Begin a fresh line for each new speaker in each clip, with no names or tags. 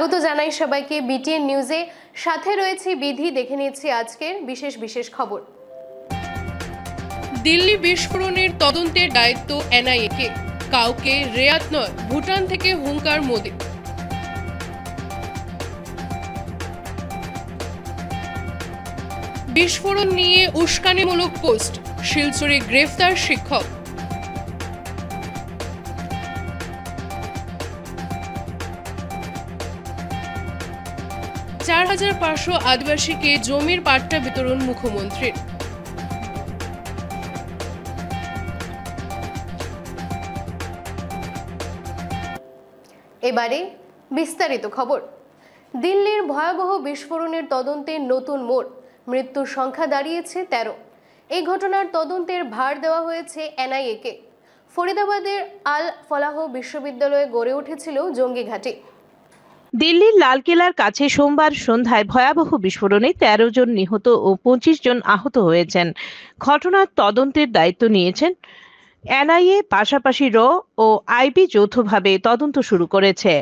স্বাগত জানাই সবাইকে বিটিএন নিউজে। সাথে রয়েছে বিধি। দেখে নিচ্ছি আজকের বিশেষ খবর।
দিল্লি বিস্ফোরণের তদন্তের দায়িত্ব এনআইএ কে, কাউকে রেয়াত নয়, ভুটান থেকে হুঙ্কার মোদি। বিস্ফোরণ নিয়ে উস্কানিমূলক পোস্ট, শিলচরে গ্রেফতার শিক্ষক। চার 4,500 আদিবাসীকে জমির পাট্টা বিতরণ মুখ্যমন্ত্রীর।
এবারে বিস্তারিত খবর। দিল্লির ভয়াবহ বিস্ফোরণের তদন্তে নতুন মোড়, মৃত্যুর সংখ্যা দাঁড়িয়েছে 13। এই ঘটনার তদন্তের ভার দেওয়া হয়েছে এনআইএ কে। ফরিদাবাদের আল ফলাহ বিশ্ববিদ্যালয়ে গড়ে উঠেছিল জঙ্গি ঘাঁটি।
দিল্লির লালকেল্লার কাছে সোমবার সন্ধ্যায় ভয়াবহ বিস্ফোরণে 13 জন নিহত ও 25 জন আহত হয়েছেন। ঘটনার তদন্তের দায়িত্ব নিয়েছেন এনআইএ, পাশাপাশি র ও আইবি যৌথভাবে তদন্ত শুরু করেছে।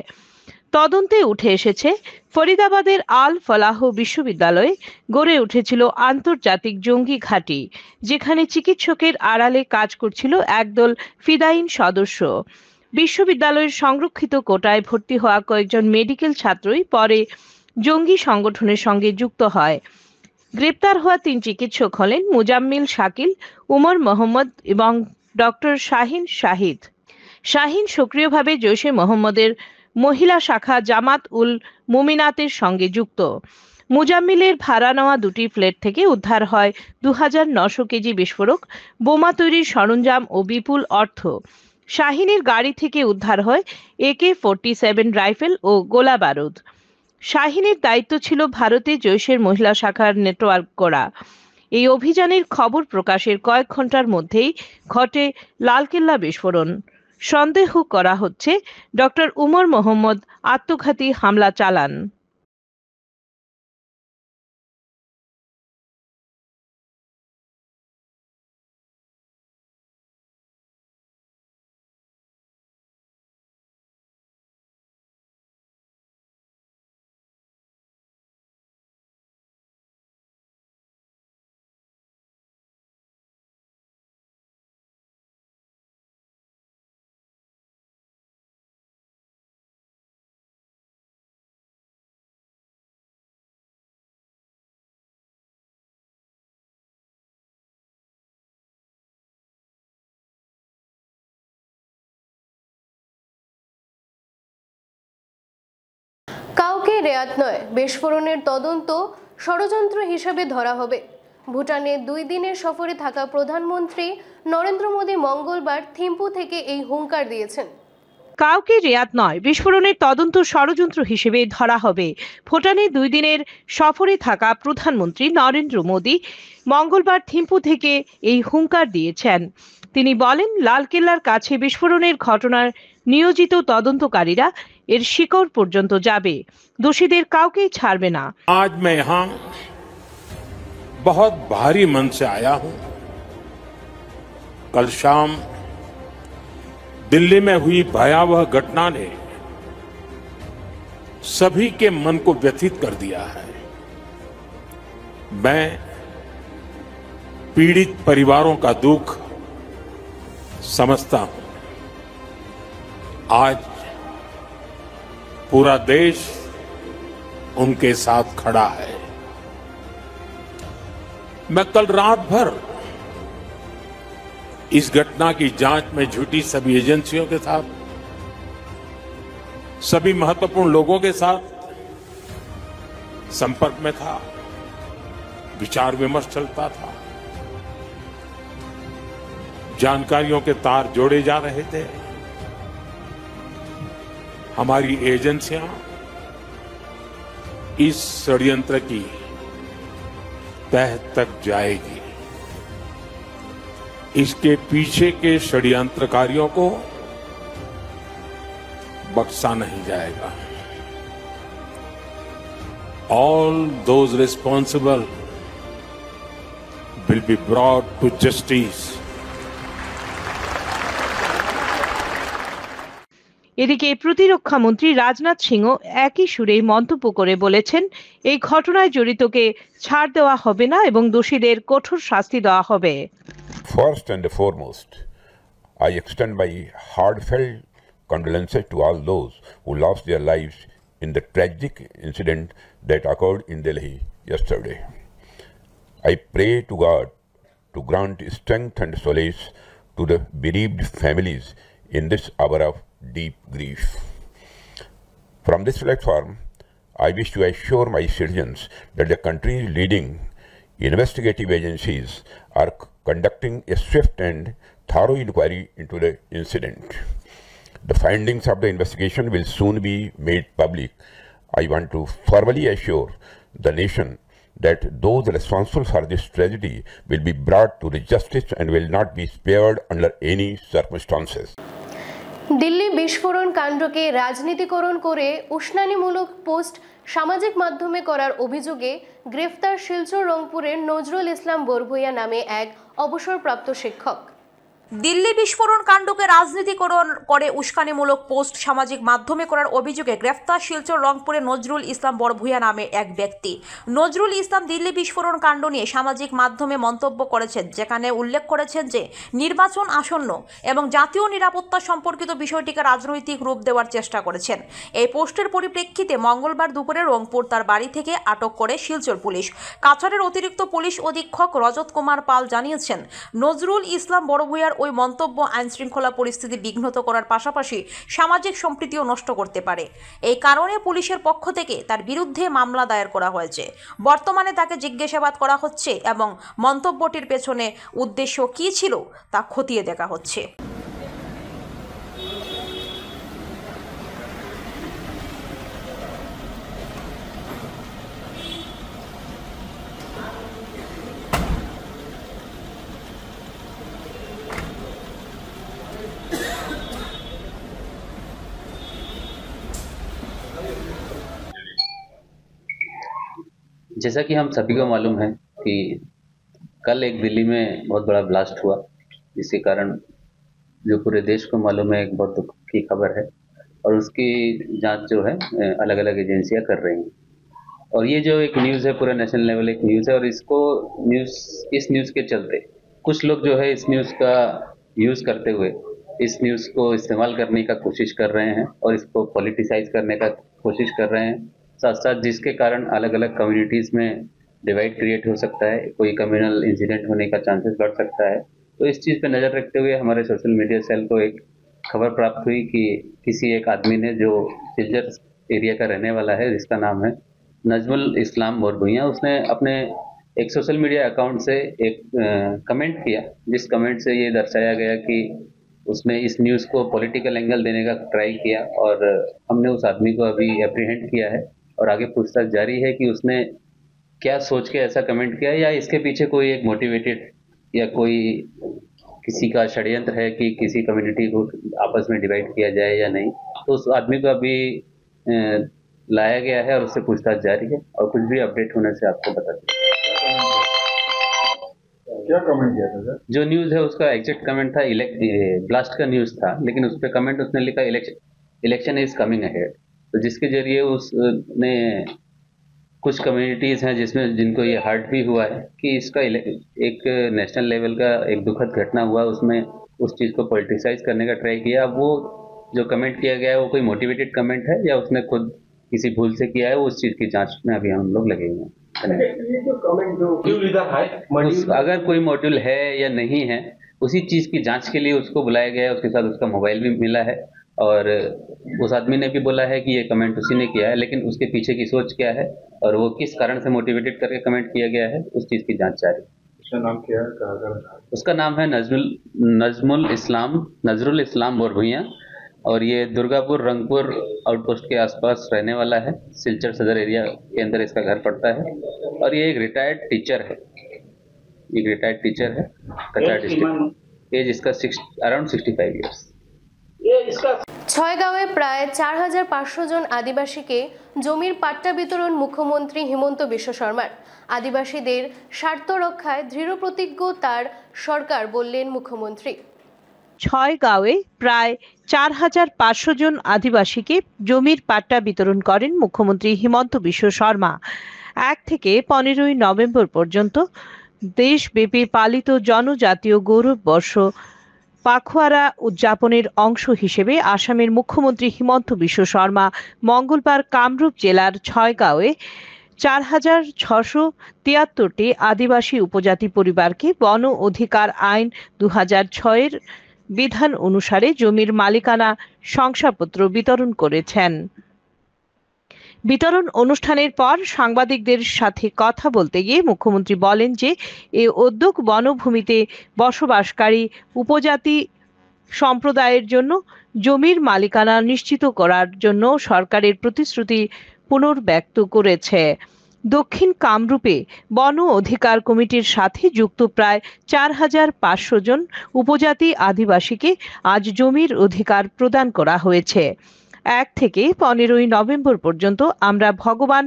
তদন্তে উঠে এসেছে ফরিদাবাদের আল ফলাহ বিশ্ববিদ্যালয়ে গড়ে উঠেছিল আন্তর্জাতিক জঙ্গি ঘাঁটি, যেখানে চিকিৎসকের আড়ালে কাজ করছিল একদল ফিদায়িন সদস্য। বিশ্ববিদ্যালয়ের সংরক্ষিত কোটায় ভর্তি হওয়া কয়েকজন মেডিকেল ছাত্রই পরে জঙ্গি সংগঠনের সঙ্গে যুক্ত হয়। গ্রেপ্তার হওয়া 3 চিকিৎসক হলেন মুজাম্মিল শাকিল, উমর মোহাম্মদ এবং ডক্টর শাহিন শাহিদ। শাহিন সক্রিয়ভাবে জৈশে মোহাম্মদের মহিলা শাখা জামাত উল মুমিনাতের সঙ্গে যুক্ত। মুজাম্মিলের ভাড়া নেওয়া 2টি ফ্ল্যাট থেকে উদ্ধার হয় 2900 কেজি বিস্ফোরক, বোমা তৈরির সরঞ্জাম ও বিপুল অর্থ। শাহিনের গাড়ি থেকে উদ্ধার হয় AK-47 রাইফেল ও গোলা বারুদ। শাহিনের দায়িত্ব ছিল ভারতে জৈশের মহিলা শাখার নেটওয়ার্ক করা। এই অভিযানের খবর প্রকাশের কয়েক ঘন্টার মধ্যেই ঘটে লালকেল্লা বিস্ফোরণ। সন্দেহ করা হচ্ছে ডক্টর উমর মোহাম্মদ আত্মঘাতী হামলা চালান।
কাউকে রেয়াত নয়, বিস্ফোরণের তদন্ত ষড়যন্ত্র হিসেবে ধরা হবে। ভুটানে 2 দিনের সফরে থাকা প্রধানমন্ত্রী নরেন্দ্র মোদী মঙ্গলবার থিম্পু থেকে এই হুঙ্কার দিয়েছেন।
কাউকে রেয়াত নয়, বিস্ফোরণের তদন্ত ষড়যন্ত্র হিসেবে ধরা হবে। ভুটানে 2 দিনের সফরে থাকা প্রধানমন্ত্রী নরেন্দ্র মোদী মঙ্গলবার থিম্পু থেকে এই হুঙ্কার দিয়েছেন। তিনি বলেন, লালকেল্লার কাছে বিস্ফোরণের ঘটনার নিয়োজিত তদন্তকারীরা এর শিকড় পর্যন্ত যাবে, দোষীদের কাউকেই ছাড়বে না।
आज मैं यहाँ बहुत भारी मन से आया हूँ। कल शाम दिल्ली में हुई भयावह घटना ने सभी के मन को व्यथित कर दिया है। मैं पीड़ित परिवारों का दुख समझता हूं। आज पूरा देश उनके साथ खड़ा है। मैं कल रात भर इस घटना की जांच में जुटी सभी एजेंसियों के साथ, सभी महत्वपूर्ण लोगों के साथ संपर्क में था, विचार विमर्श चलता था, जानकारियों के तार जोड़े जा रहे थे। हमारी एजेंसियां इस षड्यंत्र की तह तक जाएगी। इसके पीछे के षड्यंत्रकारियों को बख्शा नहीं जाएगा। All those responsible will be brought to justice.
এদিকে প্রতিরক্ষা মন্ত্রী রাজনাথ সিংহ একই সুরে মন্তব্য করে বলেছেন, এই ঘটনায় জড়িতকে ছাড় দেওয়া হবে না এবং দোষীদের কঠোর শাস্তি দেওয়া হবে।
First and foremost, I extend my heartfelt condolences to all those who lost their lives in the tragic incident that occurred in Delhi yesterday. I pray to God to grant strength and solace to the bereaved families in this hour of deep grief. From this platform, I wish to assure my citizens that the country's leading investigative agencies are conducting a swift and thorough inquiry into the incident. The findings of the investigation will soon be made public. I want to formally assure the nation that those responsible for this tragedy will be brought to the justice and will not be spared under any circumstances.
Delhi বিস্ফোরণ কাণ্ডকে রাজনীতিকরণ করে উস্কানিমূলক post সামাজিক মাধ্যমে করার অভিযোগে গ্রেফতার শিলচর রংপুরের নজরুল ইসলাম বরভুইয়া নামে এক অবসরপ্রাপ্ত শিক্ষক।
দিল্লি বিস্ফোরণ কাণ্ডকে রাজনীতিকরণ করে উস্কানিমূলক পোস্ট সামাজিক মাধ্যমে করার অভিযোগে গ্রেফতার শিলচর রংপুরে নজরুল ইসলাম বরভুইয়া নামে এক ব্যক্তি। নজরুল ইসলাম দিল্লি বিস্ফোরণ কাণ্ড নিয়ে সামাজিক মাধ্যমে মন্তব্য করেছেন, যেখানে উল্লেখ করেছেন যে নির্বাচন আসন্ন এবং জাতীয় নিরাপত্তা সম্পর্কিত বিষয়টিকে রাজনৈতিক রূপ দেওয়ার চেষ্টা করেছেন। এই পোস্টের পরিপ্রেক্ষিতে মঙ্গলবার দুপুরে রংপুর তার বাড়ি থেকে আটক করে শিলচর পুলিশ। কাছাড়ের অতিরিক্ত পুলিশ অধীক্ষক রজত কুমার পাল জানিয়েছেন, নজরুল ইসলাম বরভুইয়ার ওই মন্তব্য আইন শৃঙ্খলা পরিস্থিতি বিঘ্নিত করার পাশাপাশি সামাজিক সম্প্রীতিও নষ্ট করতে পারে। এই কারণে পুলিশের পক্ষ থেকে তার বিরুদ্ধে মামলা দায়ের করা হয়েছে। বর্তমানে তাকে জিজ্ঞাসাবাদ করা হচ্ছে এবং মন্তব্যটির পেছনে উদ্দেশ্য কী ছিল তা খতিয়ে দেখা হচ্ছে।
जैसा कि हम सभी को मालूम है कि कल एक दिल्ली में बहुत बड़ा ब्लास्ट हुआ, जिसके कारण जो पूरे देश को मालूम है एक बहुत दुख की खबर है और उसकी जांच जो है अलग अलग एजेंसियां कर रही हैं। और ये जो एक न्यूज़ है पूरा नेशनल लेवल एक न्यूज़ है और इस न्यूज़ के चलते कुछ लोग जो है इस न्यूज़ का यूज़ करते हुए इस न्यूज़ को इस्तेमाल करने का कोशिश कर रहे हैं और इसको पॉलिटिसाइज करने का कोशिश कर रहे हैं, साथ साथ जिसके कारण अलग अलग कम्युनिटीज़ में डिवाइड क्रिएट हो सकता है, कोई कम्युनल इंसिडेंट होने का चांसेस बढ़ सकता है। तो इस चीज़ पे नज़र रखते हुए हमारे सोशल मीडिया सेल को एक खबर प्राप्त हुई कि किसी एक आदमी ने जो सिलचर एरिया का रहने वाला है, जिसका नाम है नजमुल इस्लाम बरभुइया, उसने अपने एक सोशल मीडिया अकाउंट से एक कमेंट किया, जिस कमेंट से ये दर्शाया गया कि उसने इस न्यूज़ को पॉलिटिकल एंगल देने का ट्राई किया और हमने उस आदमी को अभी एप्रीहेंड किया है और आगे पूछताछ जारी है कि उसने क्या सोच के ऐसा कमेंट किया या इसके पीछे कोई एक मोटिवेटेड या कोई किसी का षड्यंत्र है कि किसी कम्युनिटी को आपस में डिवाइड किया जाए या नहीं। तो उस आदमी को अभी लाया गया है और उससे पूछताछ जारी है और कुछ भी अपडेट होने से आपको बता दें।
क्या कमेंट किया था सर?
जो न्यूज़ है उसका एग्जैक्ट कमेंट था ब्लास्ट का न्यूज़ था, लेकिन उस पर कमेंट उसने लिखा इलेक्शन इज कमिंग अहेड। तो जिसके जरिए उसने कुछ कम्युनिटीज़ हैं जिनको ये हर्ट भी हुआ है कि इसका एक नेशनल लेवल का एक दुखद घटना हुआ, उसमें उस चीज़ को पॉलिटिसाइज करने का ट्राई किया। अब वो जो कमेंट किया गया है वो कोई मोटिवेटेड कमेंट है या उसने खुद किसी भूल से किया है, वो उस चीज़ की जांच में अभी हम लोग लगे हुए हैं। अगर कोई मॉड्यूल है या नहीं है, उसी चीज़ की जांच के लिए उसको बुलाया गया है, उसके साथ उसका मोबाइल भी मिला है और उस आदमी ने भी बोला है कि ये कमेंट उसी ने किया है, लेकिन उसके पीछे की सोच क्या है और वो किस कारण से मोटिवेटेड करके कमेंट किया गया है, उस चीज़ की जांच जारी है।
उसका नाम क्या है?
उसका नाम है नजरुल इस्लाम बरभुइया और ये दुर्गापुर रंगपुर आउटपोस्ट के आसपास रहने वाला है। सिलचर सदर एरिया के अंदर इसका घर पड़ता है और ये एक रिटायर्ड टीचर है। कचरा डिस्ट्रिक्ट। एज इसका अराउंड 65 ईयर्स।
ছয়গাঁওয়ে প্রায় 4500 জন আদিবাসীকে জমির পাট্টা বিতরণ মুখ্যমন্ত্রী হিমন্ত বিশ্ব শর্মার। আদিবাসীদের স্বার্থ রক্ষায় দৃঢ়প্রতিজ্ঞ তার সরকার, বললেন মুখ্যমন্ত্রী।
ছয়গাঁওয়ে প্রায় 4,500 জন আদিবাসীকে জমির পাট্টা বিতরণ করেন মুখ্যমন্ত্রী হিমন্ত বিশ্ব শর্মা। 1 থেকে 15ই নভেম্বর পর্যন্ত দেশব্যাপী পালিত জনজাতীয় গৌরব বর্ষ পাখোয়ারা উদযাপনের অংশ হিসেবে আসামের মুখ্যমন্ত্রী হিমন্ত বিশ্ব শর্মা মঙ্গলবার কামরূপ জেলার ছয়গাঁওয়ে 4,673টি আদিবাসী উপজাতি পরিবারকে বন অধিকার আইন 2006-এর বিধান অনুসারে জমির মালিকানা শংসাপত্র বিতরণ করেছেন। বিতরণ অনুষ্ঠানের পর সাংবাদিকদের সাথে কথা বলতে গিয়ে মুখ্যমন্ত্রী বলেন যে এই উদ্যোগ বনভূমিতে বসবাসকারী উপজাতি সম্প্রদায়ের জন্য জমির মালিকানা নিশ্চিত করার জন্য সরকারের প্রতিশ্রুতি পুনর্ব্যক্ত করেছে। দক্ষিণ কামরূপে বন অধিকার কমিটির সাথে যুক্ত প্রায় 4,500 জন উপজাতি আদিবাসীকে আজ জমির অধিকার প্রদান করা হয়েছে। 1 থেকে 15ই নভেম্বর পর্যন্ত আমরা ভগবান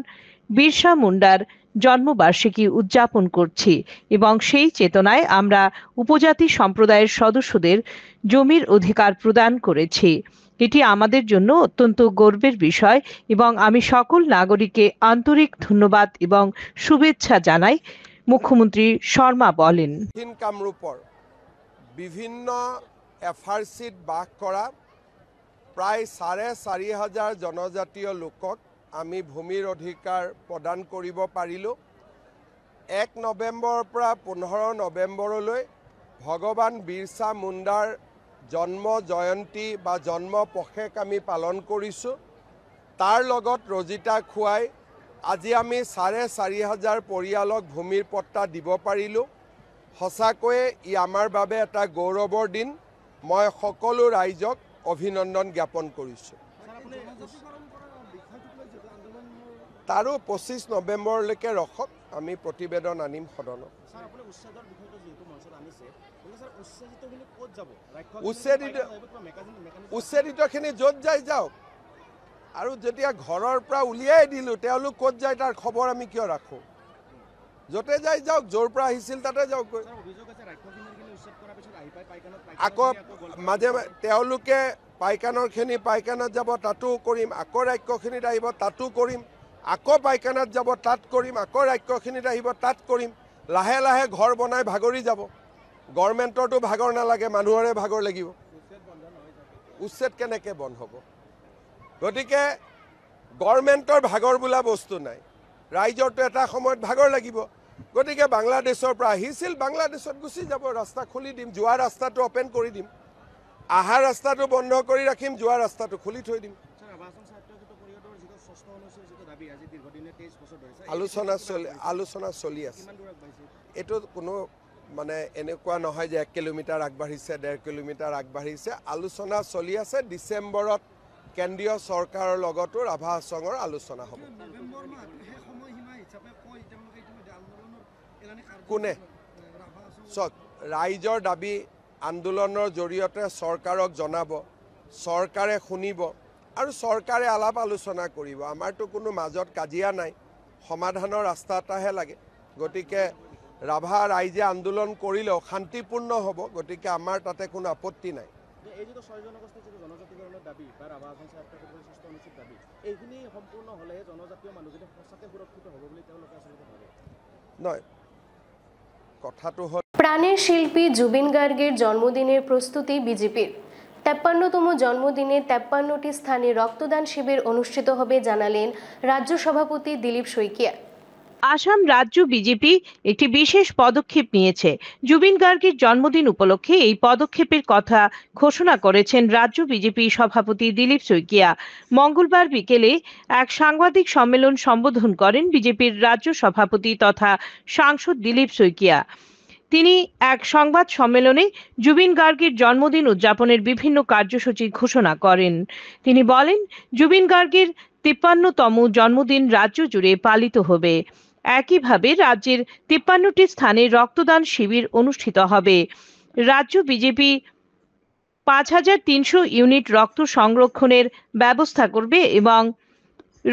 বিরসা মুন্ডার জন্মবার্ষিকী উদযাপন করছি এবং সেই চেতনায় আমরা উপজাতি সম্প্রদায়ের সদস্যদের জমির অধিকার প্রদান করেছি। এটি আমাদের জন্য অত্যন্ত গর্বের বিষয় এবং আমি সকল নাগরিককে আন্তরিক ধন্যবাদ এবং শুভেচ্ছা জানাই, মুখ্যমন্ত্রী শর্মা বলেন।
দক্ষিণ কামৰূপৰ বিভিন্ন এফআৰচিত বাস কৰা প্ৰায় 4,500 জনজাতীয় লোকক আমি ভূমিৰ অধিকাৰ প্ৰদান কৰিব পাৰিলোঁ। 1 নৱেম্বৰৰ পৰা 15 নৱেম্বৰলৈ ভগৱান বিৰচা মুণ্ডাৰ জন্ম জয়ন্তী বা জন্ম পষেক আমি পালন কৰিছোঁ। তাৰ লগত ৰজিতা খুৱাই আজি আমি 4,500 পৰিয়ালক ভূমিৰ পট্টা দিব পাৰিলোঁ। সঁচাকৈয়ে ই আমাৰ বাবে এটা গৌৰৱৰ দিন। মই সকলো ৰাইজক অভিনন্দন জ্ঞাপন কৰিছোঁ। তাৰো 25 নৱেম্বৰলৈকে ৰখক, আমি প্ৰতিবেদন আনিম সদনত। উচ্ছেদিতখিনি য'ত যায় যাওক, আৰু যেতিয়া ঘৰৰ পৰা উলিয়াই দিলোঁ তেওঁলোক ক'ত যায় তাৰ খবৰ আমি কিয় ৰাখোঁ? য'তে যায় যাওক, য'ৰ পৰা আহিছিল তাতে যাওকগৈ। আকৌ মাজে তেওঁলোকে পাইকানৰখিনি পাইকানাত যাব, তাতো কৰিম। আকৌ ৰাক্ষসখিনিত আহিব, তাতো কৰিম। আকৌ পাইকানাত যাব, তাত কৰিম। আকৌ ৰাক্ষসখিনিত আহিব, তাত কৰিম। লাহে লাহে ঘৰ বনাই ভাগৰি যাব। গভৰ্ণমেণ্টৰতো ভাগৰ নালাগে, মানুহৰে ভাগৰ লাগিব। উচ্ছেদ কেনেকৈ বন্ধ হ'ব? গতিকে গভৰ্ণমেণ্টৰ ভাগৰ বোলা বস্তু নাই। ৰাইজৰতো এটা সময়ত ভাগৰ লাগিব। গতিকে বাংলাদেশৰ পৰা আহিছিল, বাংলাদেশত গুচি যাব। ৰাস্তা খুলি দিম, যোৱা ৰাস্তাটো অপেন কৰি দিম। আহা ৰাস্তাটো বন্ধ কৰি ৰাখিম, যোৱা ৰাস্তাটো খুলি থৈ দিম। আলোচনা চলি আছে। এইটো কোনো মানে এনেকুৱা নহয় যে 1 কিলোমিটাৰ আগবাঢ়িছে, 1.5 কিলোমিটাৰ আগবাঢ়িছে। আলোচনা চলি আছে। ডিচেম্বৰত কেন্দ্ৰীয় চৰকাৰৰ লগতো ৰাভা হাছঙৰ আলোচনা হ'ব। কোনে চক ৰাইজৰ দাবী আন্দোলনৰ জৰিয়তে চৰকাৰক জনাব, চৰকাৰে শুনিব আৰু চৰকাৰে আলাপ আলোচনা কৰিব। আমাৰতো কোনো মাজত কাজিয়া নাই, সমাধানৰ ৰাস্তা এটাহে লাগে। গতিকে ৰাভা ৰাইজে আন্দোলন কৰিলেও শান্তিপূৰ্ণ হ'ব। গতিকে আমাৰ তাতে কোনো আপত্তি নাই। নহয়, কথাটো হ'ল
প্রাণের শিল্পী জুবিন গার্গের জন্মদিনের প্রস্তুতি বিজেপির। 53তম জন্মদিনে 53টি স্থানে রক্তদান শিবির অনুষ্ঠিত হবে জানালেন রাজ্য সভাপতি দিলীপ শইকিয়া।
আসাম রাজ্য বিজেপি একটি বিশেষ পদক্ষেপ নিয়েছে। জুবিন গার্গের জন্মদিন উপলক্ষে এই পদক্ষেপের কথা ঘোষণা করেছেন রাজ্য বিজেপি সভাপতি দিলীপ শইকিয়া। মঙ্গলবার বিকেলে এক সাংবাদিক সম্মেলন সম্বোধন করেন বিজেপির রাজ্য সভাপতি তথা সাংসদ দিলীপ শইকিয়া। তিনি এক সংবাদ সম্মেলনে জুবিন গার্গের জন্মদিন উদযাপনের বিভিন্ন কার্যসূচি ঘোষণা করেন। তিনি বলেন, জুবিন গার্গের 53তম জন্মদিন রাজ্য জুড়ে পালিত হবে। একইভাবে রাজ্যের 53টি স্থানে রক্তদান শিবির অনুষ্ঠিত হবে। রাজ্য বিজেপি 5,300 ইউনিট রক্ত সংরক্ষণের ব্যবস্থা করবে এবং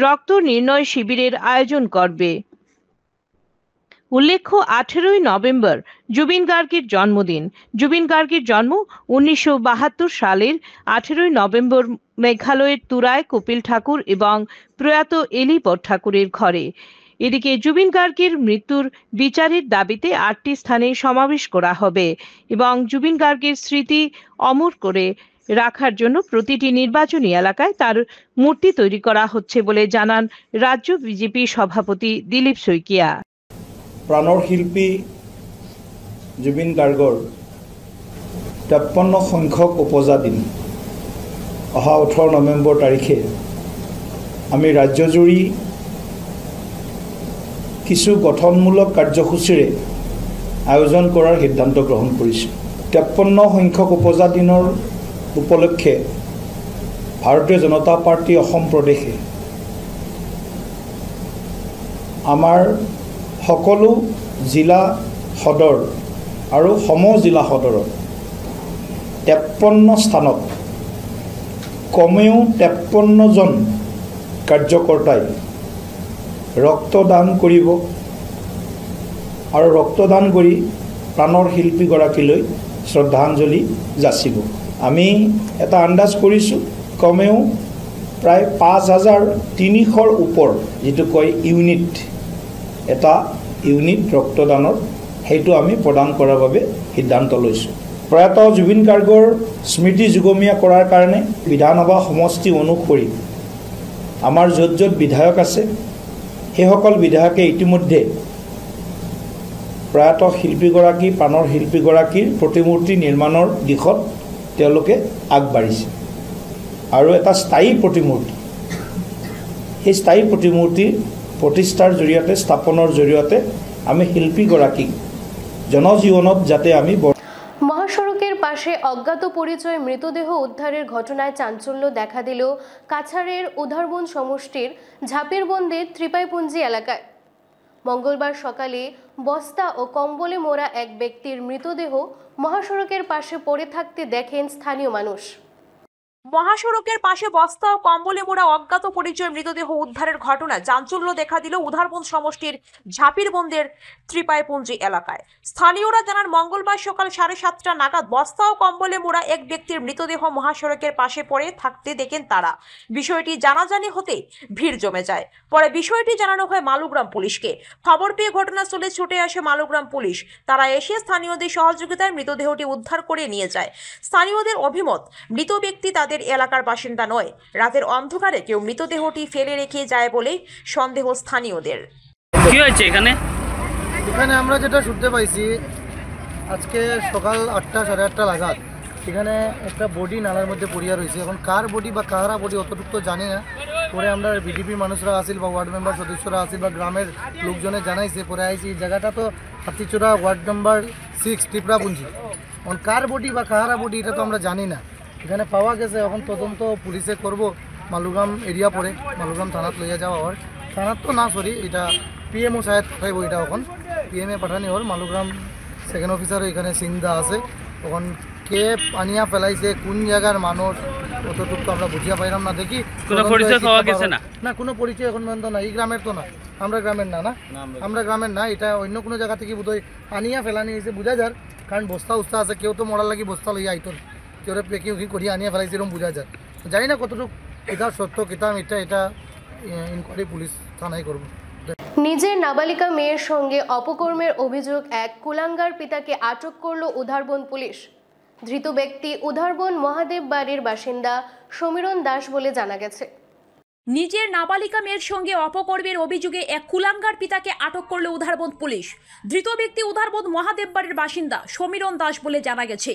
রক্ত নির্ণয় শিবিরের আয়োজন করবে। উল্লেখ্য 18ই নভেম্বর জুবিন গার্গের জন্মদিন। জুবিন গার্গের জন্ম 1972 সালের 18ই নভেম্বর মেঘালয়ের তুরায় কপিল ঠাকুর এবং প্রয়াত এলিপট ঠাকুরের ঘরে। এদিকে জুবিন গার্গের মৃত্যুর বিচারের দাবিতে 8টি স্থানে সমাবেশ করা হবে এবং জুবিন গার্গের স্মৃতি অমর করে রাখার জন্য প্রতিটি নির্বাচনী এলাকায় তার মূর্তি তৈরি করা হচ্ছে বলে জানান রাজ্য বিজেপি সভাপতি দিলীপ শইকীয়া।
প্ৰাণৰ শিল্পী জুবিন গাৰ্গৰ 53 সংখ্যক উপজা দিন অহা 18 নৱেম্বৰ তাৰিখে আমি ৰাজ্যজুৰি কিছু গঠনমূলক কাৰ্যসূচীৰে আয়োজন কৰাৰ সিদ্ধান্ত গ্ৰহণ কৰিছোঁ। 53 সংখ্যক উপজা দিনৰ উপলক্ষে ভাৰতীয় জনতা পাৰ্টি অসম প্ৰদেশে আমাৰ সকলো জিলা সদৰ আৰু সম জিলা সদৰত 53 স্থানত কমেও 53জন কাৰ্যকৰ্তাই ৰক্তদান কৰিব আৰু ৰক্তদান কৰি প্ৰাণৰ শিল্পীগৰাকীলৈ শ্ৰদ্ধাঞ্জলি যাচিব। আমি এটা আন্দাজ কৰিছোঁ কমেও প্ৰায় 5300ৰ ওপৰ যিটো কয় ইউনিট, এটা ইউনিট ৰক্তদানৰ সেইটো আমি প্ৰদান কৰাৰ বাবে সিদ্ধান্ত লৈছোঁ। প্ৰয়াত জুবিন গাৰ্গৰ স্মৃতি যুগমীয়া কৰাৰ কাৰণে বিধানসভা সমষ্টি অনুসৰি আমাৰ য'ত য'ত বিধায়ক আছে সেইসকল বিধায়কে ইতিমধ্যে প্ৰয়াত শিল্পীগৰাকী প্ৰাণৰ শিল্পীগৰাকীৰ প্ৰতিমূৰ্তি নিৰ্মাণৰ দিশত তেওঁলোকে আগবাঢ়িছে আৰু এটা স্থায়ী প্ৰতিমূৰ্তি, সেই স্থায়ী প্ৰতিমূৰ্তি প্ৰতিষ্ঠাৰ জৰিয়তে স্থাপনৰ জৰিয়তে আমি শিল্পীগৰাকীক জনজীৱনত যাতে আমি
মহাসড়কের পাশে অজ্ঞাত পরিচয় মৃতদেহ উদ্ধারের ঘটনায় চাঞ্চল্য দেখা দিল কাছাড়ের উধারবন সমষ্টির ঝাপিরবন্দের ত্রিপাইপুঞ্জি এলাকায়। মঙ্গলবার সকালে বস্তা ও কম্বলে মোড়া এক ব্যক্তির মৃতদেহ মহাসড়কের পাশে পড়ে থাকতে দেখেন স্থানীয় মানুষ।
মহাসড়কের পাশে বস্তা ও কম্বলে মোড়া অজ্ঞাত পরিচয় মৃতদেহ উদ্ধারের ঘটনা চাঞ্চল্য দেখা দিল উধারবন সমষ্টির ঝাপিরবন্দের ত্রিপাইপুঞ্জি এলাকায়। স্থানীয়রা জানান মঙ্গলবার সকাল 7:30টা নাগাদ বস্তা ও কম্বলে মোড়া এক ব্যক্তির মৃতদেহ মহাসড়কের পাশে পড়ে থাকতে দেখেন তারা। বিষয়টি জানাজানি হতে ভিড় জমে যায়। পরে বিষয়টি জানানো হয় মালুগ্রাম পুলিশকে। খবর পেয়ে ঘটনাস্থলে ছুটে আসে মালুগ্রাম পুলিশ। তারা এসে স্থানীয়দের সহযোগিতায় মৃতদেহটি উদ্ধার করে নিয়ে যায়। স্থানীয়দের অভিমত, মৃত ব্যক্তি তাদের এলাকার বাসিন্দা নয়। রাতের অন্ধকারে কেউ মৃতদেহটি ফেলে রেখে যায় বলে সন্দেহ স্থানীয়দের।
কি হয়েছে এখানে?
এখানে আমরা যেটা শুনতে পাইছি আজকে সকাল 8টা 8:30 নাগাদ এখানে একটা বডি নালার মধ্যে পড়িয়া রয়েছে। এখন কার বডি বা কারা বডি অতটুকু তো জানি না। পরে আমরা বিজেপির মানুষরা আসিল বা ওয়ার্ড মেম্বার সদস্যরা আসিল বা গ্রামের লোকজনে জানাইছে। পরে আইছি জায়গাটা তো হাতিচূড়া ওয়ার্ড নম্বর 6 ত্রিপুরাপুঞ্জি। এখন কার বডি বা কাহারা বডি এটা তো আমরা জানি না। এখানে পাওয়া গেছে, এখন তদন্ত পুলিশে করব। মালুগ্রাম এরিয়া পরে মালুগ্রাম থানাত লইয়া যাওয়া হয়। থানাত তো না সরি, এটা পিএমও সাহেব পাঠাইব। এটা এখন পিএমএ পাঠানি হল। মালুগ্রাম সেকেন্ড অফিসারও এখানে সিংদা আছে। তখন কে পানিয়া ফেলাইছে, কোন জায়গার মানুষ অতটুকু তো আমরা বুঝিয়া পাইলাম না। দেখি না কোনো পরিচয় এখন পর্যন্ত না। এই গ্রামের তো না, আমরা গ্রামের না, আমরা গ্রামের না। এটা অন্য কোনো জায়গা থেকে বোধহয় আনিয়া ফেলানি হয়েছে বোঝা যার। কারণ বস্তা উস্তা আছে, কেউ তো মরার লাগি বস্তা লইয়া আইতো না। কেউ পেকি উকি করিয়া আনিয়া ফেলাইছে এরকম বোঝা যায়। জানি না কতটুকু এটা সত্য কিতা মিথ্যা, এটা ইনকোয়ারি পুলিশ থানায় করবো।
নিজের নাবালিকা মেয়ের সঙ্গে অপকর্মের অভিযোগ এক কুলাঙ্গার পিতাকে আটক করল উধারবন পুলিশ। ধৃত ব্যক্তি উধারবন মহাদেব বাড়ির বাসিন্দা সমীরণ দাস বলে জানা গেছে।
নিজের নাবালিকা মেয়ের সঙ্গে অপকর্মের অভিযোগে এক কুলাঙ্গার পিতাকে আটক করল উধারবন পুলিশ। ধৃত ব্যক্তি উধারবন মহাদেব বাড়ির বাসিন্দা সমীরণ দাস বলে জানা গেছে।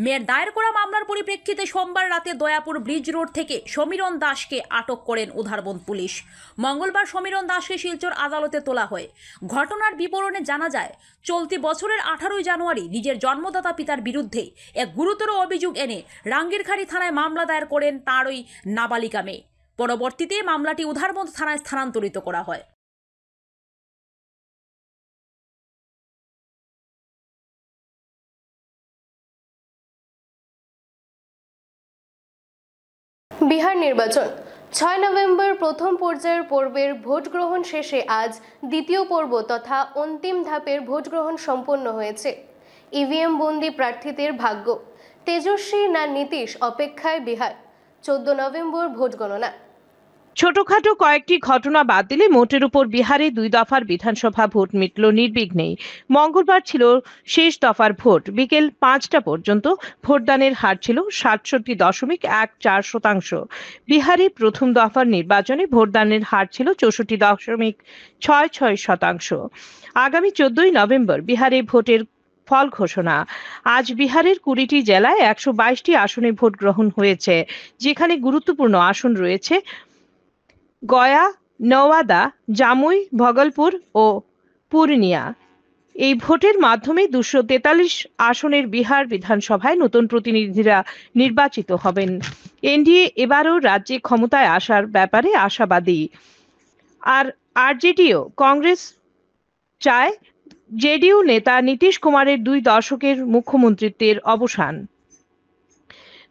মেয়ের দায়ের করা মামলার পরিপ্রেক্ষিতে সোমবার রাতে দয়াপুর ব্রিজ রোড থেকে সমীরণ দাসকে আটক করেন উধারবন পুলিশ। মঙ্গলবার সমীরণ দাসকে শিলচর আদালতে তোলা হয়। ঘটনার বিবরণে জানা যায়, চলতি বছরের 18ই জানুয়ারি নিজের জন্মদাতা পিতার বিরুদ্ধে এক গুরুতর অভিযোগ এনে রাঙ্গিরখাড়ি থানায় মামলা দায়ের করেন তাঁর ওই নাবালিকা মেয়ে। পরবর্তীতে মামলাটি উধারবন থানায় স্থানান্তরিত করা হয়।
বিহার নির্বাচন 6 নভেম্বর প্রথম পর্যায়ের পর্বের ভোট গ্রহণ শেষে আজ দ্বিতীয় পর্ব তথা অন্তিম ধাপের ভোট গ্রহণ সম্পন্ন হয়েছে। ইভিএম বন্দি প্রার্থীদের ভাগ্য, তেজস্বী না নীতিশ অপেক্ষায় বিহার। 14 নভেম্বর ভোট গণনা।
ছোটখাটো কয়েকটি ঘটনা বাদ দিলে মোটের উপর বিহারে 2 দফার বিধানসভা ভোট মিটল নির্বিঘ্নেই। মঙ্গলবার ছিল শেষ দফার ভোট। বিকেল 5টা পর্যন্ত ভোটদানের হার ছিল 67.14%। বিহারে প্রথম দফার নির্বাচনে ভোটদানের হার ছিল 64.66%। আগামী 14 নভেম্বর বিহারে ভোটের ফল ঘোষণা। আজ বিহারের 20টি জেলায় 122টি আসনে ভোট গ্রহণ হয়েছে, যেখানে গুরুত্বপূর্ণ আসন রয়েছে গয়া, নওয়াদা, জামুই, ভগলপুর ও পূর্ণিয়া। এই ভোটের মাধ্যমে 243 আসনের বিহার বিধানসভায় নতুন প্রতিনিধিরা নির্বাচিত হবেন। এনডিএ এবারও রাজ্যে ক্ষমতায় আসার ব্যাপারে আশাবাদী। আর আরজেডিও কংগ্রেস চায় জেডিইউ নেতা নীতিশ কুমারের 2 দশকের মুখ্যমন্ত্রিত্বের অবসান।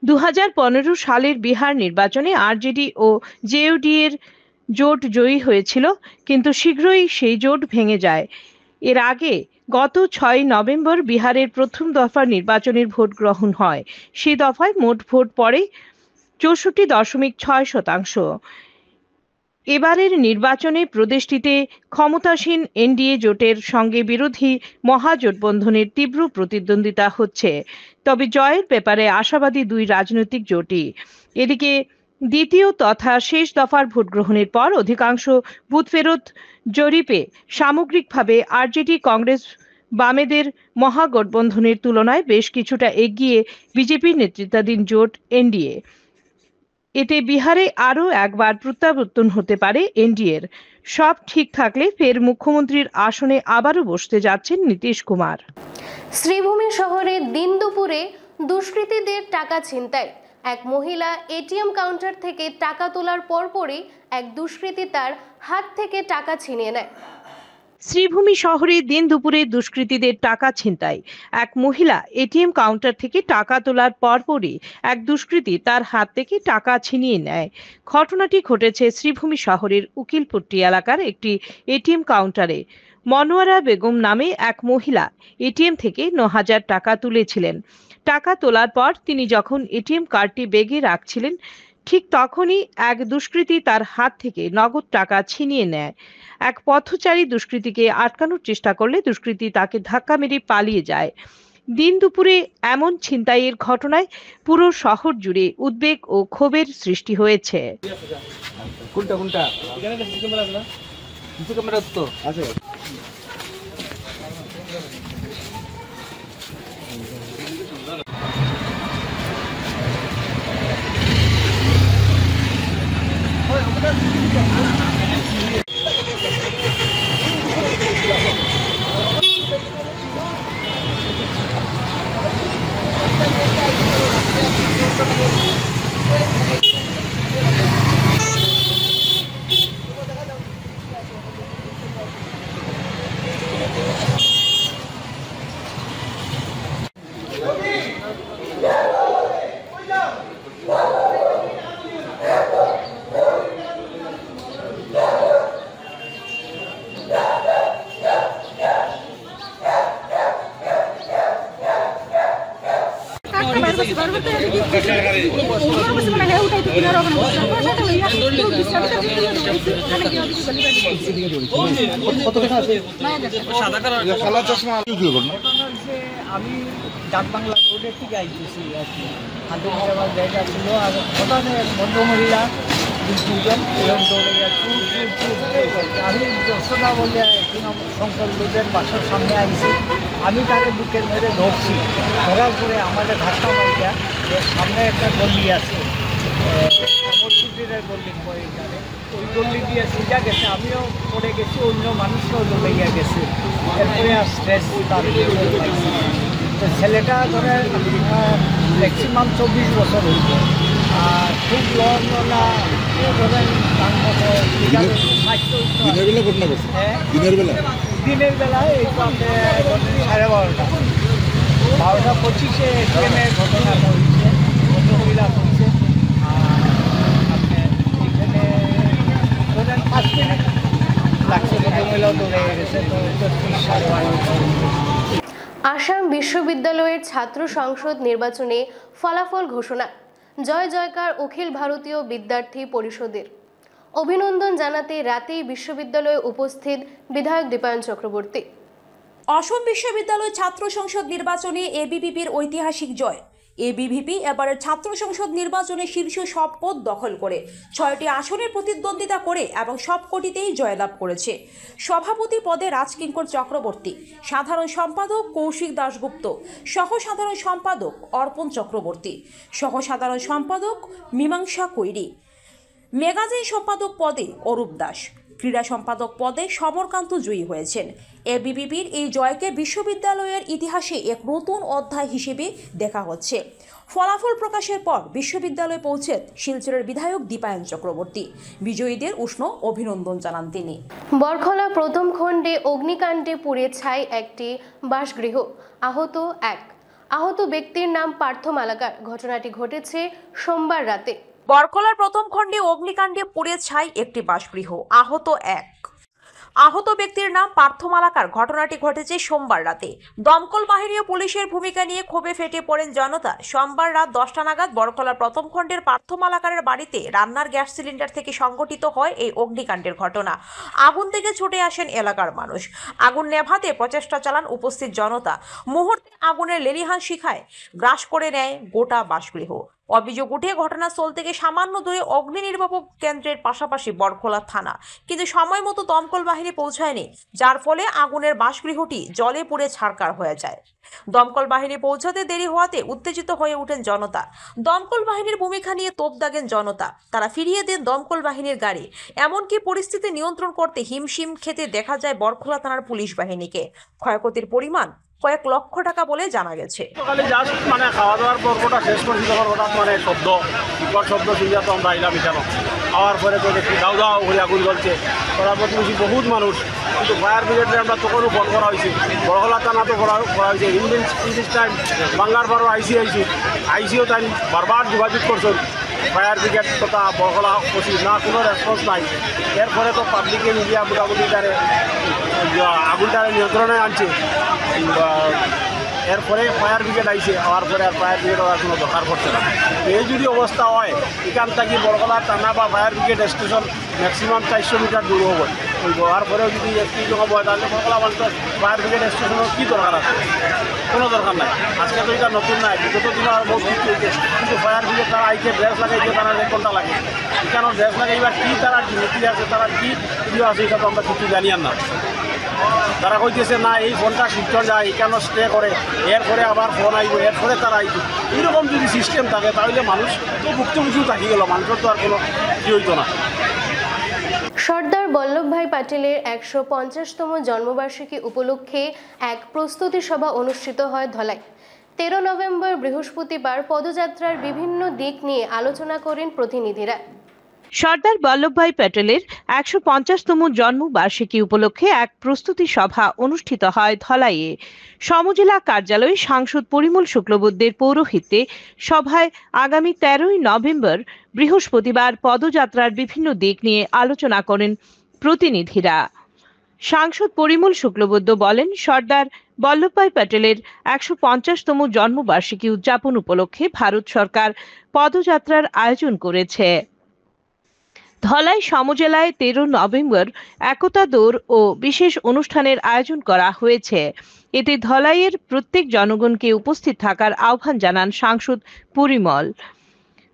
2015 সালের বিহার নির্বাচনে আরজেডি ও জেডিইউ এর জোট জয়ী হয়েছিল, কিন্তু শীঘ্রই সেই জোট ভেঙে যায়। এর আগে গত 6 নভেম্বর বিহারের প্রথম দফার নির্বাচনের ভোট গ্রহণ হয়। সেই দফায় মোট ভোট পড়ে 64.6%। এবারের নির্বাচনে প্রদেশটিতে ক্ষমতাসীন এনডিএ জোটের সঙ্গে বিরোধী মহাজোটবন্ধনের তীব্র প্রতিদ্বন্দ্বিতা হচ্ছে। তবে জয়ের ব্যাপারে আশাবাদী 2 রাজনৈতিক জোটই। এদিকে দ্বিতীয় তথা শেষ দফার ভোট গ্রহণের পর অধিকাংশ বুথ ফেরত জরিপে সামগ্রিকভাবে আরজেডি কংগ্রেস বামেদের মহাগঠবন্ধনের তুলনায় বেশ কিছুটা এগিয়ে বিজেপির নেতৃত্বাধীন জোট এনডিএ। এতে বিহারে আরও একবার প্রত্যাবর্তন হতে পারে এনডিএর। সব ঠিক থাকলে ফের মুখ্যমন্ত্রীর আসনে আবারও বসতে যাচ্ছেন নীতিশ কুমার।
শ্রীভূমি শহরে দিন দুপুরে দুষ্কৃতীদের টাকা ছিনতাই। এক মহিলা এটিএম কাউন্টার থেকে টাকা তোলার পরপরই এক দুষ্কৃতী তার হাত থেকে টাকা ছিনিয়ে নেয়।
শ্রীভূমি শহরে দিন দুপুরে দুষ্কৃতীদের টাকা ছিনতাই। এক মহিলা এটিএম কাউন্টার থেকে টাকা তোলার পরপরই এক দুষ্কৃতী তার হাত থেকে টাকা ছিনিয়ে নেয়। ঘটনাটি ঘটেছে শ্রীভূমি শহরের উকিলপট্টি এলাকার একটি এটিএম কাউন্টারে। মনোয়ারা বেগম নামে এক মহিলা এটিএম থেকে 9,000 টাকা তুলেছিলেন। টাকা তোলার পর তিনি যখন এটিএম কার্ডটি ব্যাগে রাখছিলেন, ঠিক তখনই এক দুষ্কৃতী তার হাত থেকে নগদ টাকা ছিনিয়ে নেয়। এক পথচারী দুষ্কৃতীকে আটকানোর চেষ্টা করলে দুষ্কৃতী তাকে ধাক্কা মেরে পালিয়ে যায়। দিন দুপুরে এমন ছিনতাইয়ের ঘটনায় পুরো শহর জুড়ে উদ্বেগ ও ক্ষোভের সৃষ্টি হয়েছে।
আমি ডাক বাংলা রোডে থেকে আইতেছি আর কি, হাতে আমার জায়গা ছিল। আর হঠাৎ ভদ্রমহিলা 2-3 এরকম দৌড়ে যাচ্ছি। আমি দর্শনা বলে শঙ্কর লোকের বাসার সামনে আইছি। আমি তাকে বুকের মেরে ধরছি। ধরার পরে আমাদের ধাক্কা মারিয়া সামনে একটা গল্লি আছে, মসজিদের গল্লি এখানে, ওই গল্লি দিয়ে সোজা গেছে। আমিও পড়ে গেছি, অন্য মানুষও দৌড়াইয়া গেছে। এরপরে আর স্ট্রেস তো ছেলেটা ধরে ম্যাক্সিমাম 24 বছর হইল। আর খুব লড়না ধরেন দিনের বেলায় এই তো আপনার 12:25 এটিএমের ঘটনাটা হয়েছে, ভদ্রমহিলা হয়েছে। আর আপনার এখানে মহিলাও দৌড়ে গেছে, তো 34-5.5।
আসাম বিশ্ববিদ্যালয়ের ছাত্র সংসদ নির্বাচনে ফলাফল ঘোষণা। জয় জয়কার অখিল ভারতীয় বিদ্যার্থী পরিষদের। অভিনন্দন জানাতে রাতেই বিশ্ববিদ্যালয়ে উপস্থিত বিধায়ক দীপায়ন চক্রবর্তী।
অসম বিশ্ববিদ্যালয় ছাত্র সংসদ নির্বাচনে এবিভিপির ঐতিহাসিক জয়। এবিভিপি এবারের ছাত্র সংসদ নির্বাচনে শীর্ষ সব পদ দখল করে 6টি আসনে প্রতিদ্বন্দ্বিতা করে এবং সবকটিতেই জয়লাভ করেছে। সভাপতি পদে রাজকিঙ্কর চক্রবর্তী, সাধারণ সম্পাদক কৌশিক দাশগুপ্ত, সহ সাধারণ সম্পাদক অর্পণ চক্রবর্তী, সহ সাধারণ সম্পাদক মীমাংসা কৈরি, ম্যাগাজিন সম্পাদক পদে অরূপ দাস, ক্রীড়া সম্পাদক পদে সমরকান্ত জয়ী হয়েছেন। এবিভিপির এই জয়কে বিশ্ববিদ্যালয়ের ইতিহাসে এক নতুন অধ্যায় হিসেবে দেখা হচ্ছে। ফলাফল প্রকাশের পর বিশ্ববিদ্যালয়ে পৌঁছেন শিলচরের বিধায়ক দীপায়ন চক্রবর্তী। বিজয়ীদের উষ্ণ অভিনন্দন জানান তিনি।
বরখলা প্রথম খণ্ডে অগ্নিকাণ্ডে পুড়ে ছাই একটি বাসগৃহ, আহত ব্যক্তির নাম পার্থ মালাকার। ঘটনাটি ঘটেছে সোমবার রাতে।
বরখলার প্রথম খণ্ডে অগ্নিকাণ্ডে পুড়ে ছাই একটি বাসগৃহ, আহত ব্যক্তির নাম পার্থ মালাকার। ঘটনাটি ঘটেছে সোমবার রাতে। দমকল বাহিনী ও পুলিশের ভূমিকা নিয়ে ক্ষোভে ফেটে পড়েন জনতা। সোমবার রাত 10টা নাগাদ বরখলার প্রথম খণ্ডের পার্থ মালাকারের বাড়িতে রান্নার গ্যাস সিলিন্ডার থেকে সংঘটিত হয় এই অগ্নিকাণ্ডের ঘটনা। আগুন থেকে ছুটে আসেন এলাকার মানুষ। আগুন নেভাতে প্রচেষ্টা চালান উপস্থিত জনতা। মুহূর্তে আগুনের লেলিহান শিখায় গ্রাস করে নেয় গোটা বাসগৃহ। অভিযোগ উঠে ঘটনাস্থল থেকে সামান্য দূরে অগ্নি নির্বাপক কেন্দ্রের পাশাপাশি বরখলা থানা, কিন্তু সময় মতো দমকল বাহিনী পৌঁছায়নি, যার ফলে আগুনের বাসগৃহটি জলে পুড়ে ছারখার হয়ে যায়। দমকল বাহিনী পৌঁছাতে দেরি হওয়াতে উত্তেজিত হয়ে ওঠেন জনতা। দমকল বাহিনীর ভূমিকা নিয়ে তোপ দাগেন জনতা। তারা ফিরিয়ে দেন দমকল বাহিনীর গাড়ি। এমনকি পরিস্থিতি নিয়ন্ত্রণ করতে হিমশিম খেতে দেখা যায় বরখলা থানার পুলিশ বাহিনীকে। ক্ষয়ক্ষতির পরিমাণ কয়েক লক্ষ টাকা বলে জানা গেছে।
মানে খাওয়া দাওয়ার পর্বটা শেষ করছি তখন হঠাৎ মানে শব্দ শুনে তো আমরা আইলাম এখানে। খাওয়ার পরে তো দেখি দাও দাও হয়ে আগুন জ্বলছে। করার প্রতিবেশী বহুত মানুষ, কিন্তু ফায়ার ব্রিগেডে আমরা তখনও ফোন করা হয়েছে, বরখলা থানা তো করা হয়েছে। ইন্ডিস টাইম বাংলার পরও আইসিও টাইম বারবার যোগাযোগ করছেন ফায়ার ব্রিগেড তথা বরখলা ওসি, না কোনো রেসপন্স নাই। এরপরে তো পাবলিকে মিডিয়া মোটামুটি তারে আগুনটারে নিয়ন্ত্রণে আনছে। এরপরে ফায়ার ব্রিগেড আইছে, হওয়ার পরে আর ফায়ার ব্রিগেড হওয়ার কোনো দরকার পড়ছে না। এই যদি অবস্থা হয়, এখান থেকে বরখলা থানা বা fire brigade station maximum 400 metre দূর হইব। হওয়ার পরেও যদি একটি রকম হয়, তাহলে বরখলা মানুষের ফায়ার ব্রিগেড স্টেশনের কী দরকার আছে? কোনো দরকার নাই। আজকে তো এটা নতুন নাই, বিগত দিন আর বহুত কিছু হয়েছে, কিন্তু ফায়ার ব্রিগেড তারা আইছে ড্রেস লাগাইছে, তারা 1 ঘন্টা লাগে। এখানে ড্রেস লাগাইবা কী তারা নীতি আছে, তারা কী আছে, এটা তো আমরা কিছু জানি না। তারা কইতেছে না এই ফোনটা শিলচর যায়, এখানে স্টে করে, এরপরে আবার ফোন আইব, এরপরে তারা আইব। এইরকম যদি সিস্টেম থাকে তাহলে মানুষ তো ভুক্তভোগী থাকি গেল, মানুষের তো আর কোনো কি হইতো না।
সর্দার বল্লভভাই প্যাটেলের 150তম জন্মবার্ষিকী উপলক্ষে এক প্রস্তুতি সভা অনুষ্ঠিত হয় ধলাই। 13 নভেম্বর বৃহস্পতিবার পদযাত্রার বিভিন্ন দিক নিয়ে আলোচনা করেন প্রতিনিধিরা।
সর্দার বল্লভভাই প্যাটেলের 150তম জন্মবার্ষিকী উপলক্ষে এক প্রস্তুতি সভা অনুষ্ঠিত হয় ধলাইয়ে। সমজেলা কার্যালয়ে সাংসদ পরিমল শুক্লবৈদ্যের পৌরোহিত্যে সভায় আগামী 13 নভেম্বর বৃহস্পতিবার পদযাত্রার বিভিন্ন দিক নিয়ে আলোচনা করেন প্রতিনিধিরা। সাংসদ পরিমল শুক্লবৈদ্য বলেন, সর্দার বল্লভভাই প্যাটেলের 150তম জন্মবার্ষিকী উদযাপন উপলক্ষে ভারত সরকার পদযাত্রার আয়োজন করেছে। ধলাই সমজেলায় 13 নভেম্বর একতা দৌড় ও বিশেষ অনুষ্ঠানের আয়োজন করা হয়েছে। এতে ধলাইয়ের প্রত্যেক জনগণকে উপস্থিত থাকার আহ্বান জানান সাংসদ পরিমল।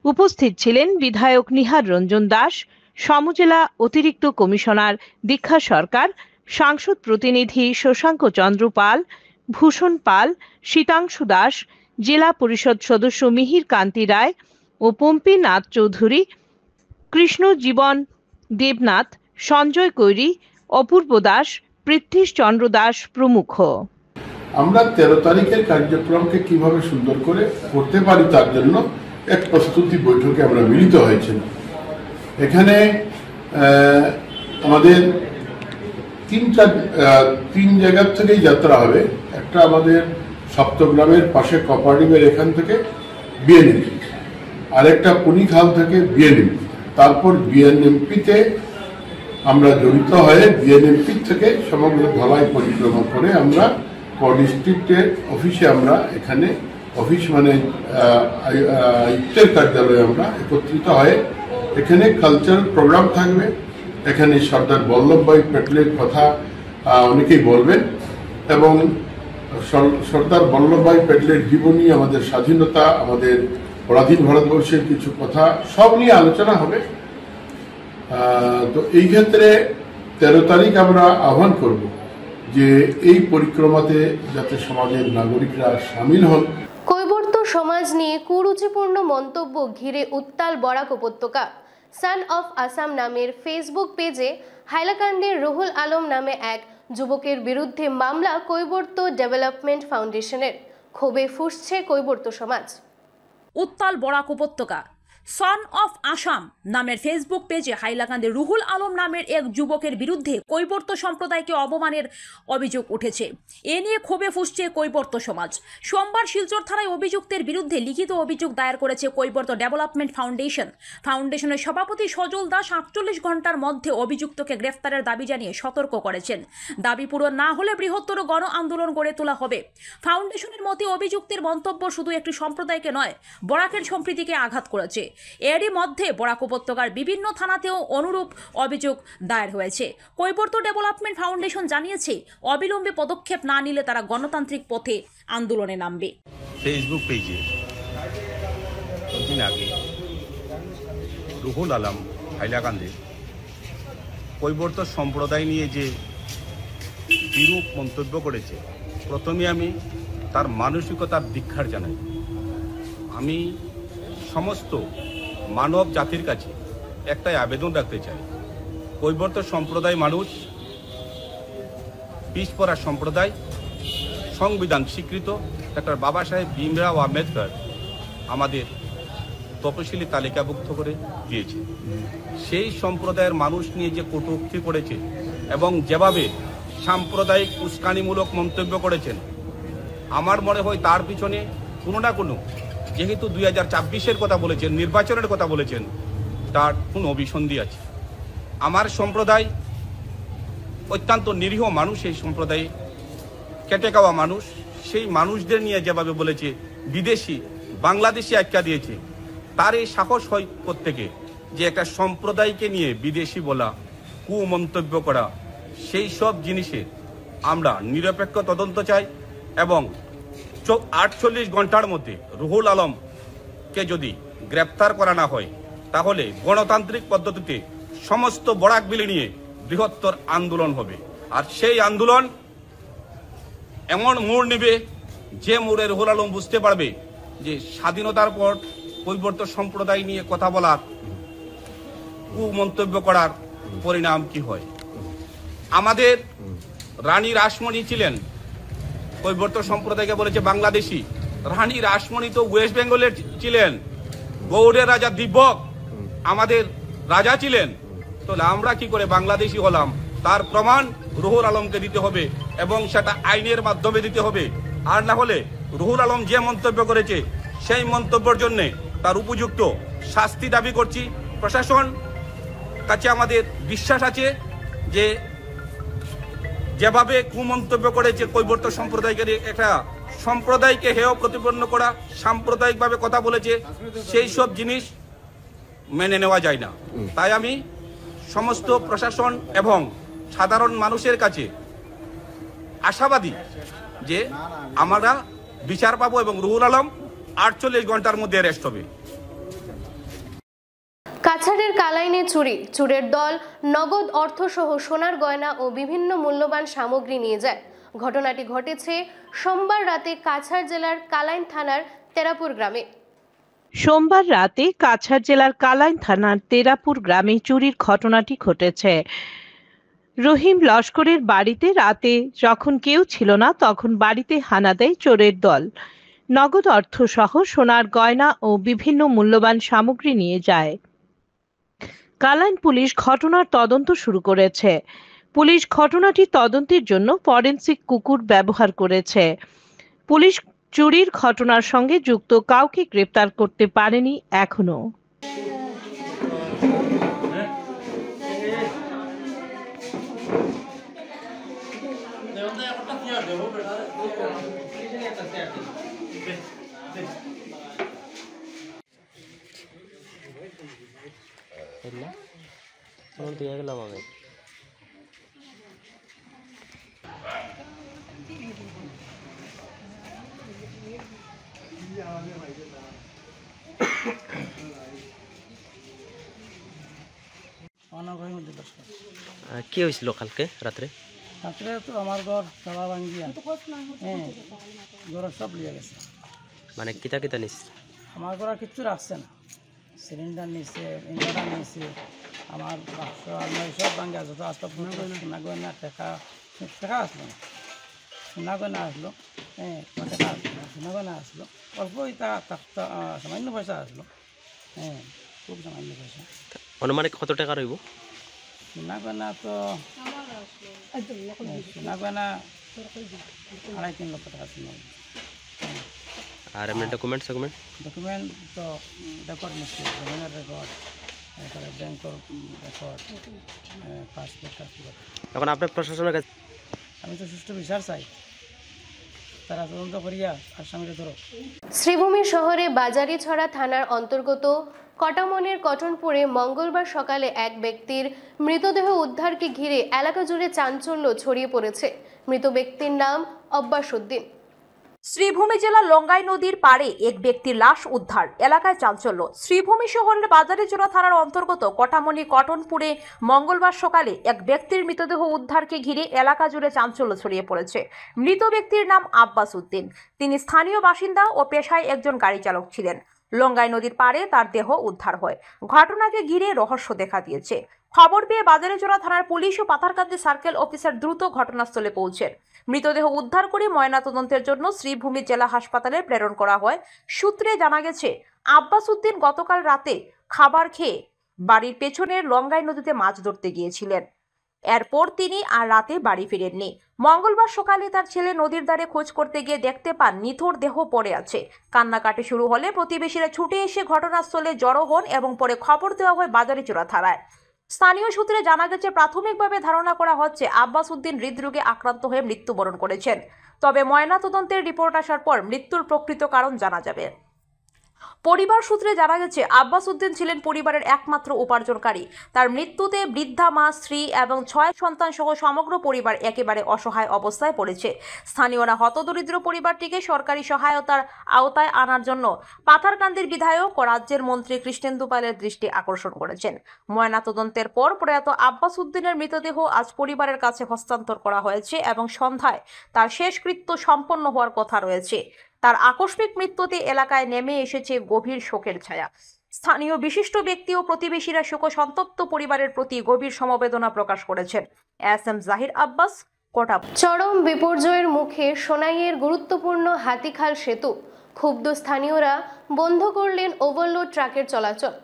উপস্থিত ছিলেন বিধায়ক নিহার রঞ্জন দাস, সমজেলা অতিরিক্ত কমিশনার দীক্ষা সরকার, সাংসদ প্রতিনিধি শশাঙ্ক চন্দ্র পাল, ভূষণ পাল, শীতাংশু দাস, জেলা পরিষদ সদস্য মিহির কান্তি রায় ও পম্পী নাথ চৌধুরী, কৃষ্ণ জীবন দেবনাথ, সঞ্জয় কৈরি, অপূর্ব দাস, পৃথ্বীশ চন্দ্র দাস প্রমুখ।
আমরা 13 তারিখের কার্যক্রমকে কিভাবে সুন্দর করে করতে পারি তার জন্য এক প্রস্তুতি বৈঠকে আমরা মিলিত হয়েছিল। এখানে আমাদের তিন জায়গার থেকেই যাত্রা হবে। একটা আমাদের সপ্তগ্রামের পাশে কপারডিমের এখান থেকে বিএনএমপি, আরেকটা পুনিখাল থেকে বিএনএমপি, তারপর বিএনএমপিতে আমরা জড়িত হয়ে বিএনএমপি থেকে সমগ্র ধলাই পরিক্রমা করে আমরা ডিস্ট্রিক্টের অফিসে আমরা এখানে অফিস মানে আয়ুক্তের কার্যালয়ে আমরা একত্রিত হয়ে এখানে কালচারাল প্রোগ্রাম থাকবে। এখানে সর্দার বল্লভভাই প্যাটেলের কথা অনেকেই বলবেন এবং সর্দার বল্লভভাই প্যাটেলের জীবনী, আমাদের স্বাধীনতা, আমাদের পরাধীন ভারতবর্ষের কিছু কথা সব নিয়ে আলোচনা হবে। তো এই ক্ষেত্রে 13 তারিখ আমরা আহ্বান করব যে এই পরিক্রমাতে যাতে সমাজের নাগরিকরা সামিল হন।
কৈবর্ত সমাজ নিয়ে কুরুচিপূর্ণ মন্তব্য ঘিরে উত্তাল বরাক উপত্যকা। সান অফ আসাম নামের ফেসবুক পেজে হাইলাকান্দির রুহুল আলম নামে এক যুবকের বিরুদ্ধে মামলা কৈবর্ত ডেভেলপমেন্ট ফাউন্ডেশনের। ক্ষোভে ফুঁসছে কৈবর্ত সমাজ।
উত্তাল বরাক উপত্যকা। সন অফ আসাম নামের ফেসবুক পেজে হাইলাকান্দির রুহুল আলম নামের এক যুবকের বিরুদ্ধে কৈবর্ত সম্প্রদায়কে অপমানের অভিযোগ উঠেছে। এ নিয়ে ক্ষোভে ফুঁসছে কৈবর্ত সমাজ। সোমবার শিলচর থানায় অভিযুক্তের বিরুদ্ধে লিখিত অভিযোগ দায়ের করেছে কৈবর্ত ডেভেলপমেন্ট ফাউন্ডেশন। ফাউন্ডেশনের সভাপতি সজল দাস 48 ঘন্টার মধ্যে অভিযুক্তকে গ্রেফতারের দাবি জানিয়ে সতর্ক করেছেন। দাবি পূরণ না হলে বৃহত্তর গণ আন্দোলন গড়ে তোলা হবে। ফাউন্ডেশনের মতে অভিযুক্তের মন্তব্য শুধু একটি সম্প্রদায়কে নয়, বরাকের সম্প্রীতিকে আঘাত করেছে। এরই মধ্যে বরাক উপত্যকার বিভিন্ন থানাতেও অনুরূপ অভিযোগ দায়ের হয়েছে। কৈবর্ত ডেভেলপমেন্ট ফাউন্ডেশন জানিয়েছে অবিলম্বে পদক্ষেপ না নিলে তারা গণতান্ত্রিক পথে আন্দোলনে নামবে।
ফেসবুক পেজে দিন আগে রুহুল আলম হাইলাকান্দি কৈবর্ত সম্প্রদায় নিয়ে যে বিরূপ মন্তব্য করেছে, প্রথমে আমি তার মানসিকতার ধিক্কার জানাই। আমি সমস্ত মানব জাতির কাছে একটাই আবেদন রাখতে চাই, কৈবর্ত সম্প্রদায় মানুষ পিছপড়া সম্প্রদায়, সংবিধান স্বীকৃত ডক্টর বাবা সাহেব ভীমরাও আম্বেদকর আমাদের তপশিলি তালিকাভুক্ত করে দিয়েছে। সেই সম্প্রদায়ের মানুষ নিয়ে যে কটূক্তি করেছে এবং যেভাবে সাম্প্রদায়িক উস্কানিমূলক মন্তব্য করেছেন, আমার মনে হয় তার পিছনে কোনো না কোনো, যেহেতু 2024-এর কথা বলেছেন, নির্বাচনের কথা বলেছেন, তার কোনো অভিসন্ধি আছে। আমার সম্প্রদায় অত্যন্ত নিরীহ মানুষ, এই সম্প্রদায়ে কেটে খাওয়া মানুষ, সেই মানুষদের নিয়ে যেভাবে বলেছে, বিদেশি বাংলাদেশি আখ্যা দিয়েছে, তার এই সাহস হয় প্রত্যেকে যে একটা সম্প্রদায়কে নিয়ে বিদেশি বলা, কুমন্তব্য করা, সেই সব জিনিসের আমরা নিরপেক্ষ তদন্ত চাই এবং 48 ঘন্টার মধ্যে রুহুল আলমকে যদি গ্রেপ্তার করা না হয় তাহলে গণতান্ত্রিক পদ্ধতিতে সমস্ত বরাক বিলি নিয়ে বৃহত্তর আন্দোলন হবে। আর সেই আন্দোলন এমন মোড় নেবে যে মোড়ে রুহুল আলম বুঝতে পারবে যে স্বাধীনতার পর কৈবর্ত সম্প্রদায় নিয়ে কথা বলার, কুমন্তব্য করার পরিণাম কি হয়। আমাদের রানী রাসমণি ছিলেন কৈবর্ত সম্প্রদায়কে বলেছে বাংলাদেশি। রানী রাসমণি তো ওয়েস্ট বেঙ্গলের ছিলেন, গৌড়ের রাজা দিব্যক আমাদের রাজা ছিলেন। তো আমরা কি করে বাংলাদেশি হলাম, তার প্রমাণ রুহুল আলমকে দিতে হবে এবং সেটা আইনের মাধ্যমে দিতে হবে। আর না হলে রুহুল আলম যে মন্তব্য করেছে সেই মন্তব্যের জন্য তার উপযুক্ত শাস্তি দাবি করছি। প্রশাসন কাছে আমাদের বিশ্বাস আছে যে যেভাবে কুমন্তব্য করেছে কৈবর্ত সম্প্রদায়কে, একটা সম্প্রদায়কে হেয় প্রতিপন্ন করা, সাম্প্রদায়িকভাবে কথা বলেছে, সেই সব জিনিস মেনে নেওয়া যায় না। তাই আমি সমস্ত প্রশাসন এবং সাধারণ মানুষের কাছে আশাবাদী যে আমরা বিচার পাবো এবং রুহুল আলম 48 ঘন্টার মধ্যে অ্যারেস্ট হবে।
কাছাড়ের কালাইনে চুরি, চোরের দল নগদ অর্থসহ সোনার গয়না ও বিভিন্ন মূল্যবান সামগ্রী নিয়ে যায়। ঘটনাটি ঘটেছে সোমবার রাতে কাছাড় জেলার কালাইন থানার তেরাপুর গ্রামে।
সোমবার রাতে কাছাড় জেলার কালাইন থানার তেরাপুর গ্রামে চুরির ঘটনাটি ঘটেছে। রহিম লস্করের বাড়িতে রাতে যখন কেউ ছিল না তখন বাড়িতে হানা দেয় চোরের দল। নগদ অর্থসহ সোনার গয়না ও বিভিন্ন মূল্যবান সামগ্রী নিয়ে যায়। কালাইন পুলিশ ঘটনার তদন্ত শুরু করেছে। পুলিশ ঘটনাটি তদন্তের জন্য ফরেনসিক কুকুর ব্যবহার করেছে। পুলিশ চুরির ঘটনার সঙ্গে যুক্ত কাউকে গ্রেপ্তার করতে পারেনি এখনো।
কি হয়েছিল কালকে রাত্রে?
রাত্রে তো আমার ঘর তালা ভাঙ্গিয়া ঘর সব লিয়ে গেছে।
মানে কিতা কিতা নিস?
আমার ঘর কিচ্ছু রাখছে না, সিলিন্ডার নিচ্ছে, ইনভার্টার নিচ্ছে, আমার বাক্স আলমারি সব ভাঙ্গিয়া যত আসতো সোনা গয়না টাকা আসলো না, সোনা গয়না আসলো, টাকা সোনা গয়না আসলো, অল্প সামান্য পয়সা আসলো, খুব সামান্য পয়সা।
অনুমানিক কত টাকা রইব?
সোনা গয়না তো সোনা গয়না 2.5-3 লক্ষ টাকা সোনা।
আর এমনি ডকুমেন্ট
ডকুমেন্ট তো রেকর্ড নিচ্ছে, জমিনের রেকর্ড, তারপরে ব্যাংকের রেকর্ড, পাসপোর্ট।
এখন আপনার প্রশাসনের কাছে
আমি তো সুষ্ঠু বিচার চাই, তারা তদন্ত করিয়া আসামিকে ধরো।
শ্রীভূমি শহরে বাজারিছড়া থানার অন্তর্গত কটামনের কটনপুরে মঙ্গলবার সকালে এক ব্যক্তির মৃতদেহ উদ্ধারকে ঘিরে এলাকা জুড়ে চাঞ্চল্য ছড়িয়ে পড়েছে। মৃত ব্যক্তির নাম আব্বাস উদ্দিন।
শ্রীভূমি জেলার লঙ্গাই নদীর পাড়ে এক ব্যক্তির লাশ উদ্ধার, এলাকায় চাঞ্চল্য। শ্রীভূমি শহরের বাজারিছড়া থানার অন্তর্গত কটামনি কটনপুরে মঙ্গলবার সকালে এক ব্যক্তির মৃতদেহ উদ্ধারকে ঘিরে এলাকা জুড়ে চাঞ্চল্য ছড়িয়ে পড়েছে। মৃত ব্যক্তির নাম আব্বাস উদ্দিন। তিনি স্থানীয় বাসিন্দা ও পেশায় একজন গাড়ি চালক ছিলেন। লঙ্গাই নদীর পাড়ে তার দেহ উদ্ধার হয়। ঘটনাকে ঘিরে রহস্য দেখা দিয়েছে। খবর পেয়ে বাজারিছড়া থানার পুলিশ ও পাথারকান্দি সার্কেল অফিসার দ্রুত ঘটনাস্থলে পৌঁছেন। মৃতদেহ উদ্ধার করে ময়নাতদন্তের জন্য শ্রীভূমি জেলা হাসপাতালে প্রেরণ করা হয়। সূত্রে জানা গেছে, আব্বাস উদ্দিন গতকাল রাতে খাবার খেয়ে বাড়ির পেছনের লঙ্গাই নদীতে মাছ ধরতে গিয়েছিলেন। এরপর তিনি আর রাতে বাড়ি ফিরেননি। মঙ্গলবার সকালে তার ছেলে নদীর ধারে খোঁজ করতে গিয়ে দেখতে পান নিথর দেহ পড়ে আছে। কান্নাকাটি শুরু হলে প্রতিবেশীরা ছুটে এসে ঘটনাস্থলে জড়ো হন এবং পরে খবর দেওয়া হয় বাজারিছড়া থানায়। স্থানীয় সূত্রে জানা গেছে, প্রাথমিকভাবে ধারণা করা হচ্ছে আব্বাস উদ্দিন হৃদরোগে আক্রান্ত হয়ে মৃত্যুবরণ করেছেন। তবে ময়নাতদন্তের রিপোর্ট আসার পর মৃত্যুর প্রকৃত কারণ জানা যাবে। পরিবার সূত্রে জানা গেছে, আব্বাস উদ্দিন ছিলেন পরিবারের একমাত্র উপার্জনকারী। তার মৃত্যুতে বৃদ্ধা মা, স্ত্রী এবং 6 সন্তান সহ সমগ্র পরিবার একেবারে অসহায় অবস্থায় পড়েছে। স্থানীয়রা হতদরিদ্র পরিবারটিকে সরকারি সহায়তার আওতায় আনার জন্য পাথারকান্দির বিধায়ক ও রাজ্যের মন্ত্রী কৃষ্ণেন্দু পালের দৃষ্টি আকর্ষণ করেছেন। ময়নাতদন্তের পর প্রয়াত আব্বাস উদ্দিনের মৃতদেহ আজ পরিবারের কাছে হস্তান্তর করা হয়েছে এবং সন্ধ্যায় তার শেষকৃত্য সম্পন্ন হওয়ার কথা রয়েছে। তার আকস্মিক মৃত্যুতে এলাকায় নেমে এসেছে গভীর শোকের ছায়া। স্থানীয় বিশিষ্ট ব্যক্তি ও প্রতিবেশীরা শোকসন্তপ্ত পরিবারের প্রতি গভীর সমবেদনা প্রকাশ করেছেন। এস.এম. জাহির আব্বাস, কোটা।
চরম বিপর্যয়ের মুখে সোনাইয়ের গুরুত্বপূর্ণ হাতিখাল সেতু। ক্ষুব্ধ স্থানীয়রা বন্ধ করলেন ওভারলোড ট্রাকের চলাচল।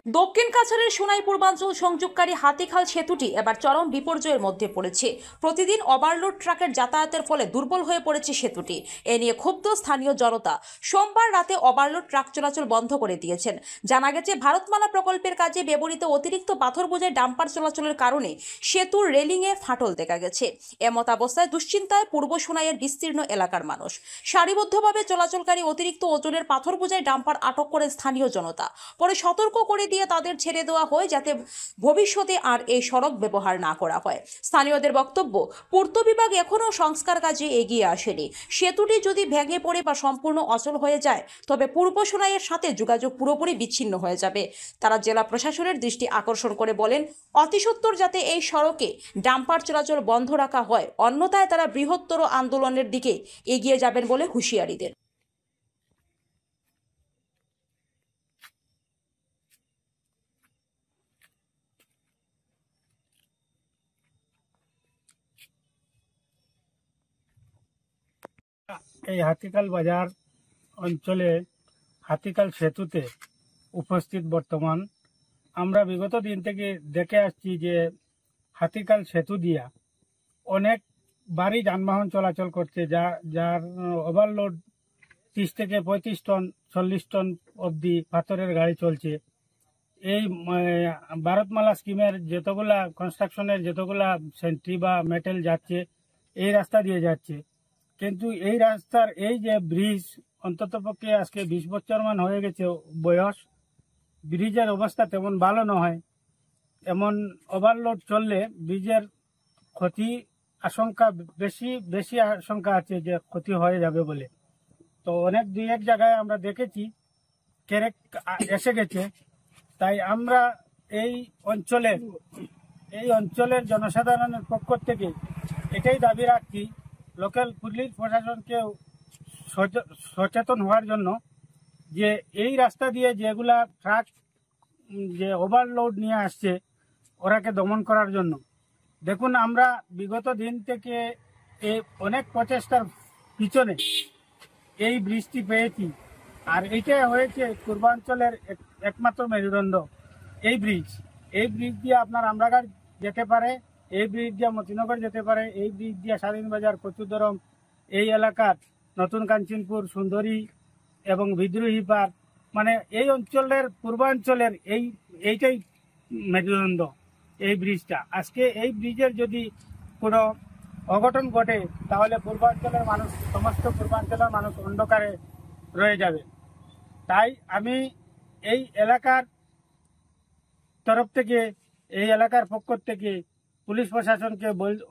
দক্ষিণ কাছাড়ের সোনাই পূর্বাঞ্চল সংযোগকারী হাতিখাল সেতুটি এবার চরম বিপর্যয়ের মধ্যে পড়েছে। প্রতিদিন ওভারলোড ট্রাকের যাতায়াতের ফলে দুর্বল হয়ে পড়েছে সেতুটি। এ নিয়ে ক্ষুব্ধ স্থানীয় জনতা সোমবার রাতে ওভারলোড ট্রাক চলাচল বন্ধ করে দিয়েছেন। জানা গেছে, ভারতমালা প্রকল্পের কাজে ব্যবহৃত অতিরিক্ত পাথর বোঝাই ডাম্পার চলাচলের কারণে সেতুর রেলিংয়ে ফাটল দেখা গেছে। এমত অবস্থায় দুশ্চিন্তায় পূর্ব সোনাইয়ের বিস্তীর্ণ এলাকার মানুষ। সারিবদ্ধভাবে চলাচলকারী অতিরিক্ত ওজনের পাথর বোঝাই ডাম্পার আটক করে স্থানীয় জনতা। পরে সতর্ক করে দিয়ে তাদের ছেড়ে দেওয়া হয়, যাতে ভবিষ্যতে আর এই সড়ক ব্যবহার না করা হয়। স্থানীয়দের বক্তব্য, পূর্ত বিভাগ এখনও সংস্কার কাজে এগিয়ে আসেনি। সেতুটি যদি ভেঙে পড়ে বা সম্পূর্ণ অচল হয়ে যায়, তবে পূর্ব সোনাইয়ের সাথে যোগাযোগ পুরোপুরি বিচ্ছিন্ন হয়ে যাবে। তারা জেলা প্রশাসনের দৃষ্টি আকর্ষণ করে বলেন, অতিসত্বর যাতে এই সড়কে ডাম্পার চলাচল বন্ধ রাখা হয়, অন্যথায় তারা বৃহত্তর আন্দোলনের দিকে এগিয়ে যাবেন বলে হুঁশিয়ারি দেন।
এই হাতিখাল বাজার অঞ্চলে হাতিখাল সেতুতে উপস্থিত বর্তমান আমরা বিগত দিন থেকে দেখে আসছি যে হাতিখাল সেতু দিয়া অনেক ভারী যানবাহন চলাচল করছে, যার ওভারলোড 30 থেকে 35 টন 40 টন অবধি পাথরের গাড়ি চলছে। এই ভারতমালা স্কিমের যতগুলা কনস্ট্রাকশনের যতগুলা সেন্ট্রি বা মেটেল যাচ্ছে এই রাস্তা দিয়ে যাচ্ছে, কিন্তু এই রাস্তার এই যে ব্রিজ অন্ততপক্ষে আজকে 20 বছর মান হয়ে গেছে বয়স, ব্রিজের অবস্থা তেমন ভালো নয়। এমন ওভারলোড চললে ব্রিজের ক্ষতি আশঙ্কা বেশি আশঙ্কা আছে যে ক্ষতি হয়ে যাবে বলে। তো অনেক দুই এক জায়গায় আমরা দেখেছি ক্যারেক এসে গেছে। তাই আমরা এই অঞ্চলের জনসাধারণের পক্ষ থেকে এটাই দাবি রাখছি, লোকাল পুলিশ প্রশাসনকে সচেতন হওয়ার জন্য যে এই রাস্তা দিয়ে যেগুলা ট্রাক যে ওভারলোড নিয়ে আসছে ওরাকে দমন করার জন্য। দেখুন, আমরা বিগত দিন থেকে এই অনেক প্রচেষ্টার পিছনে এই ব্রিজটি পেয়েছি, আর এইটা হয়েছে পূর্বাঞ্চলের একমাত্র মেরুদণ্ড। এই ব্রিজ দিয়ে আপনার আমরাঘাট যেতে পারে, এই ব্রিজ দিয়ে মতিনগর যেতে পারে, এই ব্রিজ দিয়ে স্বাধীনবাজার, কচুদরম, এই এলাকার নতুন কাঞ্চনপুর, সুন্দরী এবং বিদ্রোহী পার্ক, মানে এই অঞ্চলের পূর্বাঞ্চলের এইটাই মেরুদণ্ড এই ব্রিজটা। আজকে এই ব্রিজের যদি কোনো অঘটন ঘটে তাহলে পূর্বাঞ্চলের মানুষ, সমস্ত পূর্বাঞ্চলের মানুষ অন্ধকারে রয়ে যাবে। তাই আমি এই এলাকার তরফ থেকে, এই এলাকার পক্ষ থেকে পুলিশ প্রশাসনকে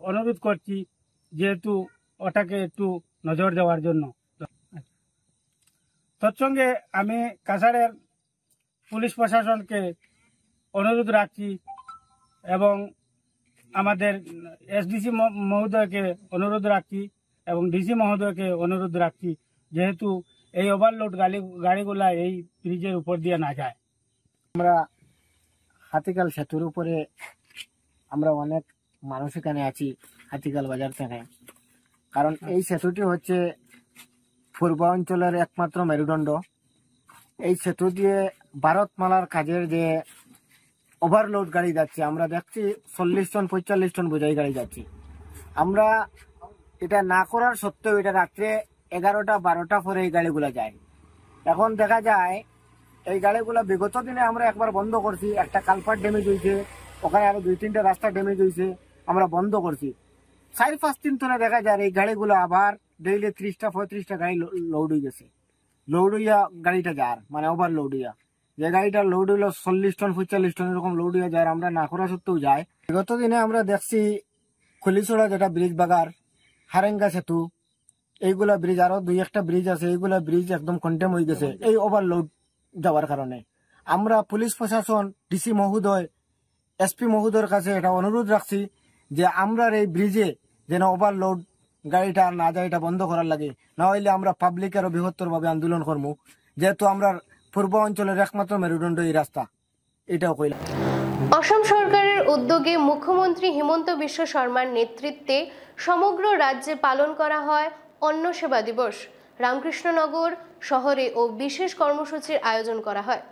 অনুরোধ করছি যেহেতু ওটাকে একটু নজর দেওয়ার জন্য। তৎসঙ্গে আমি কাছাড়ের পুলিশ প্রশাসনকে অনুরোধ রাখছি এবং আমাদের এসডিসি মহোদয়কে অনুরোধ রাখছি এবং ডিসি মহোদয়কে অনুরোধ রাখছি যেহেতু এই ওভারলোড গাড়িগুলা এই ব্রিজের উপর দিয়ে না যায়।
আমরা হাতিকাল সেতুর উপরে আমরা অনেক মানুষ এখানে আছি হাতিকাল বাজার থেকে, কারণ এই সেতুটি হচ্ছে পূর্বাঞ্চলের একমাত্র মেরুদণ্ড। এই সেতু দিয়ে ভারতমালার কাজের যে ওভারলোড গাড়ি যাচ্ছে, আমরা দেখছি 40 টন 45 টন বোঝাই গাড়ি যাচ্ছে। আমরা এটা না করার সত্ত্বেও এটা রাত্রে 11টা 12টা পরে এই গাড়িগুলা যায়। এখন দেখা যায় এই গাড়িগুলা বিগত দিনে আমরা একবার বন্ধ করছি, একটা কালপাট ড্যামেজ হয়েছে, ওখানে আরো 2-3টা রাস্তা ড্যামেজ হয়েছে, আমরা বন্ধ করছি। 4-5 দিন ধরে দেখা যায় এই গাড়িগুলো আবার ডেইলি 30টা 35টা গাড়ি লোড হয়ে গেছে। লোড হইয়া গাড়িটা যার মানে ওভারলোড হইয়া, যে গাড়িটা লোড হইলো 40 টন 45 টন এরকম লোড হইয়া যায়, আমরা না করা সত্ত্বেও যায়। বিগত দিনে আমরা দেখছি খলিছড়া যেটা ব্রিজ বাগার, হারেঙ্গা সেতু, এইগুলা ব্রিজ, আরো 2-1টা ব্রিজ আছে, এইগুলা ব্রিজ একদম কন্টেম হয়ে গেছে এই ওভারলোড যাওয়ার কারণে। আমরা পুলিশ প্রশাসন, ডিসি মহোদয়, এসপি মহোদয়ের কাছে এটা অনুরোধ রাখছি যে আমরা এই ব্রিজে যেন ওভারলোড গাড়িটা না যায়, এটা বন্ধ করার লাগে, না হইলে আমরা পাবলিকেরও বৃহত্তর ভাবে আন্দোলন করবো, যেহেতু আমরা পূর্ব অঞ্চলের একমাত্র মেরুদণ্ড এই রাস্তা। এটাও কইলাম।
অসম সরকারের উদ্যোগে মুখ্যমন্ত্রী হিমন্ত বিশ্ব শর্মার নেতৃত্বে সমগ্র রাজ্যে পালন করা হয় অন্ন সেবা দিবস। রামকৃষ্ণনগর শহরে ও বিশেষ কর্মসূচির আয়োজন করা হয়।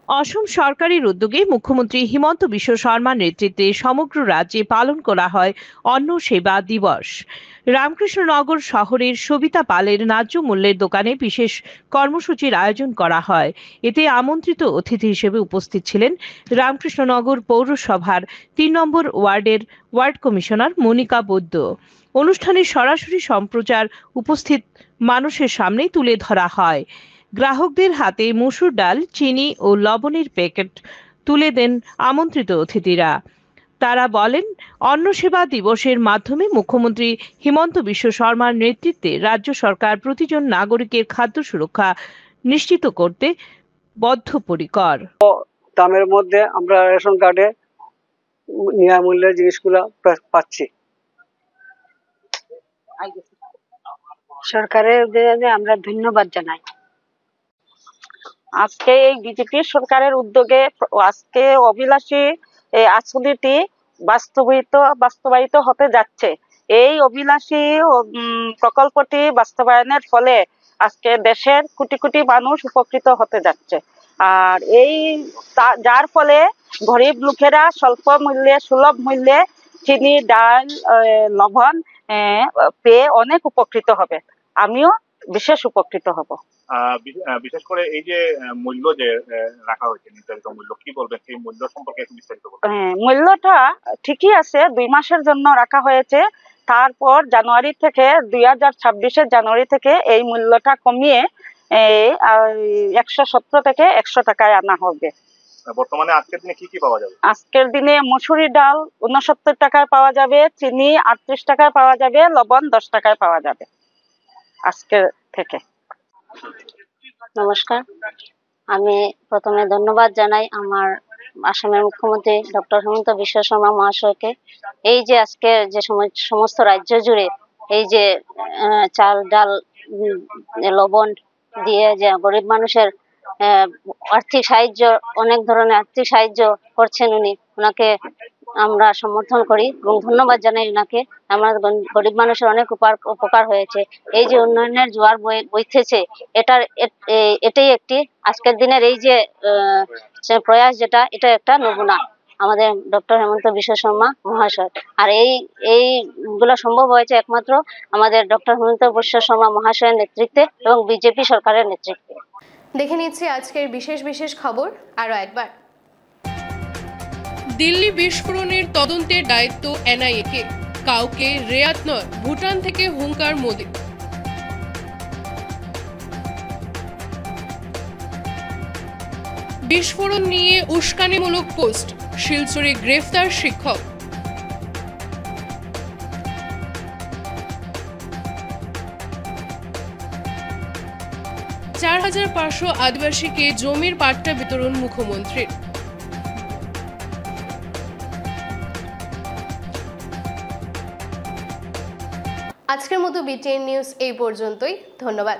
অসম সরকারের উদ্যোগে মুখ্যমন্ত্রী হিমন্ত বিশ্ব শর্মার নেতৃত্বে সমগ্র রাজ্যে পালন করা হয় অন্ন সেবা দিবস। রামকৃষ্ণনগর শহরের সবিতা পালের ন্যায্য মূল্যের দোকানে বিশেষ কর্মসূচির আয়োজন করা হয়। এতে আমন্ত্রিত অতিথি হিসেবে উপস্থিত ছিলেন রামকৃষ্ণনগর পৌরসভার 3 নম্বর ওয়ার্ডের ওয়ার্ড কমিশনার মনিকা বৈদ্য। অনুষ্ঠানের সরাসরি সম্প্রচার উপস্থিত মানুষের সামনে তুলে ধরা হয়। গ্রাহকদের হাতে মসুর ডাল, চিনি ও লবণের প্যাকেট তুলে দেন আমন্ত্রিত অতিথিরা। তারা বলেন, অন্ন সেবা দিবসের মাধ্যমে মুখ্যমন্ত্রী হিমন্ত বিশ্ব শর্মার নেতৃত্বে রাজ্য সরকার প্রতিজন নাগরিকের খাদ্য সুরক্ষা নিশ্চিত করতে বদ্ধপরিকর।
দামের মধ্যে আমরা রেশন কার্ডে ন্যায় মূল্যের জিনিসগুলো পাচ্ছি।
সরকারের আমরা ধন্যবাদ জানাই। আজকে এই বিজেপি সরকারের উদ্যোগে আজকে অভিলাষী এই আসনটি বাস্তবায়িত হতে যাচ্ছে। এই অভিলাষী প্রকল্পটি বাস্তবায়নের ফলে আজকে দেশের কোটি কোটি মানুষ উপকৃত হতে যাচ্ছে। আর এই যার ফলে গরিব লোকেরা স্বল্প মূল্যে, সুলভ মূল্যে চিনি, ডাল, লবণ পেয়ে অনেক উপকৃত হবে। আমিও বিশেষ উপকৃত হব।
বিশেষ করে এই যে মূল্য যে রাখা হয়েছে, নির্ধারিত মূল্য, কি বলবেন সেই মূল্য সম্পর্কে একটু বিস্তারিত বলবেন?
মূল্যটা ঠিকই আছে, 2 মাসের জন্য রাখা হয়েছে। তারপর জানুয়ারি থেকে 2026 জানুয়ারি থেকে এই মূল্যটা কমিয়ে 117 থেকে 100 টাকায় আনা হবে।
বর্তমানে আজকের দিনে কি কি পাওয়া যাবে?
আজকের দিনে মসুরি ডাল 69 টাকায় পাওয়া যাবে, চিনি 38 টাকায় পাওয়া যাবে, লবণ 10 টাকায় পাওয়া যাবে আজকে থেকে।
নমস্কার, আমি প্রথমে ধন্যবাদ জানাই আমার আসামের মুখ্যমন্ত্রী ডক্টর হেমন্ত বিশ্ব শর্মা মহাশয়কে। এই যে আজকে যে সমস্ত রাজ্য জুড়ে এই যে চাল ডাল লবণ দিয়ে যে গরিব মানুষের আর্থিক সাহায্য, অনেক ধরনের আর্থিক সাহায্য করছেন উনি, ওনাকে আমরা সমর্থন করি এবং ধন্যবাদ জানাই ওনাকে। আমরা গরিব মানুষের অনেক উপকার হয়েছে। এই যে উন্নয়নের জোয়ার বইতেছে, এটাই একটি আজকের দিনের এই যে প্রয়াস, যেটা এটা একটা নমুনা আমাদের ডক্টর হেমন্ত বিশ্ব শর্মা মহাশয়। আর এইগুলো সম্ভব হয়েছে একমাত্র আমাদের ডক্টর হেমন্ত বিশ্ব শর্মা মহাশয়ের নেতৃত্বে এবং বিজেপি সরকারের নেতৃত্বে।
দেখে নিচ্ছি আজকের বিশেষ বিশেষ খবর আরো একবার।
দিল্লি বিস্ফোরণের তদন্তের দায়িত্ব এনআইএ-কে, কাউকে রেয়াত নয়, ভুটান থেকে হুঙ্কার মোদি। বিস্ফোরণ নিয়ে উস্কানিমূলক পোস্ট, শিলচরে গ্রেফতার শিক্ষক। চার 4,500 আদিবাসীকে জমির পাট্টা বিতরণ মুখ্যমন্ত্রীর।
আজকের মতো বিটিএন নিউজ এই পর্যন্তই। ধন্যবাদ।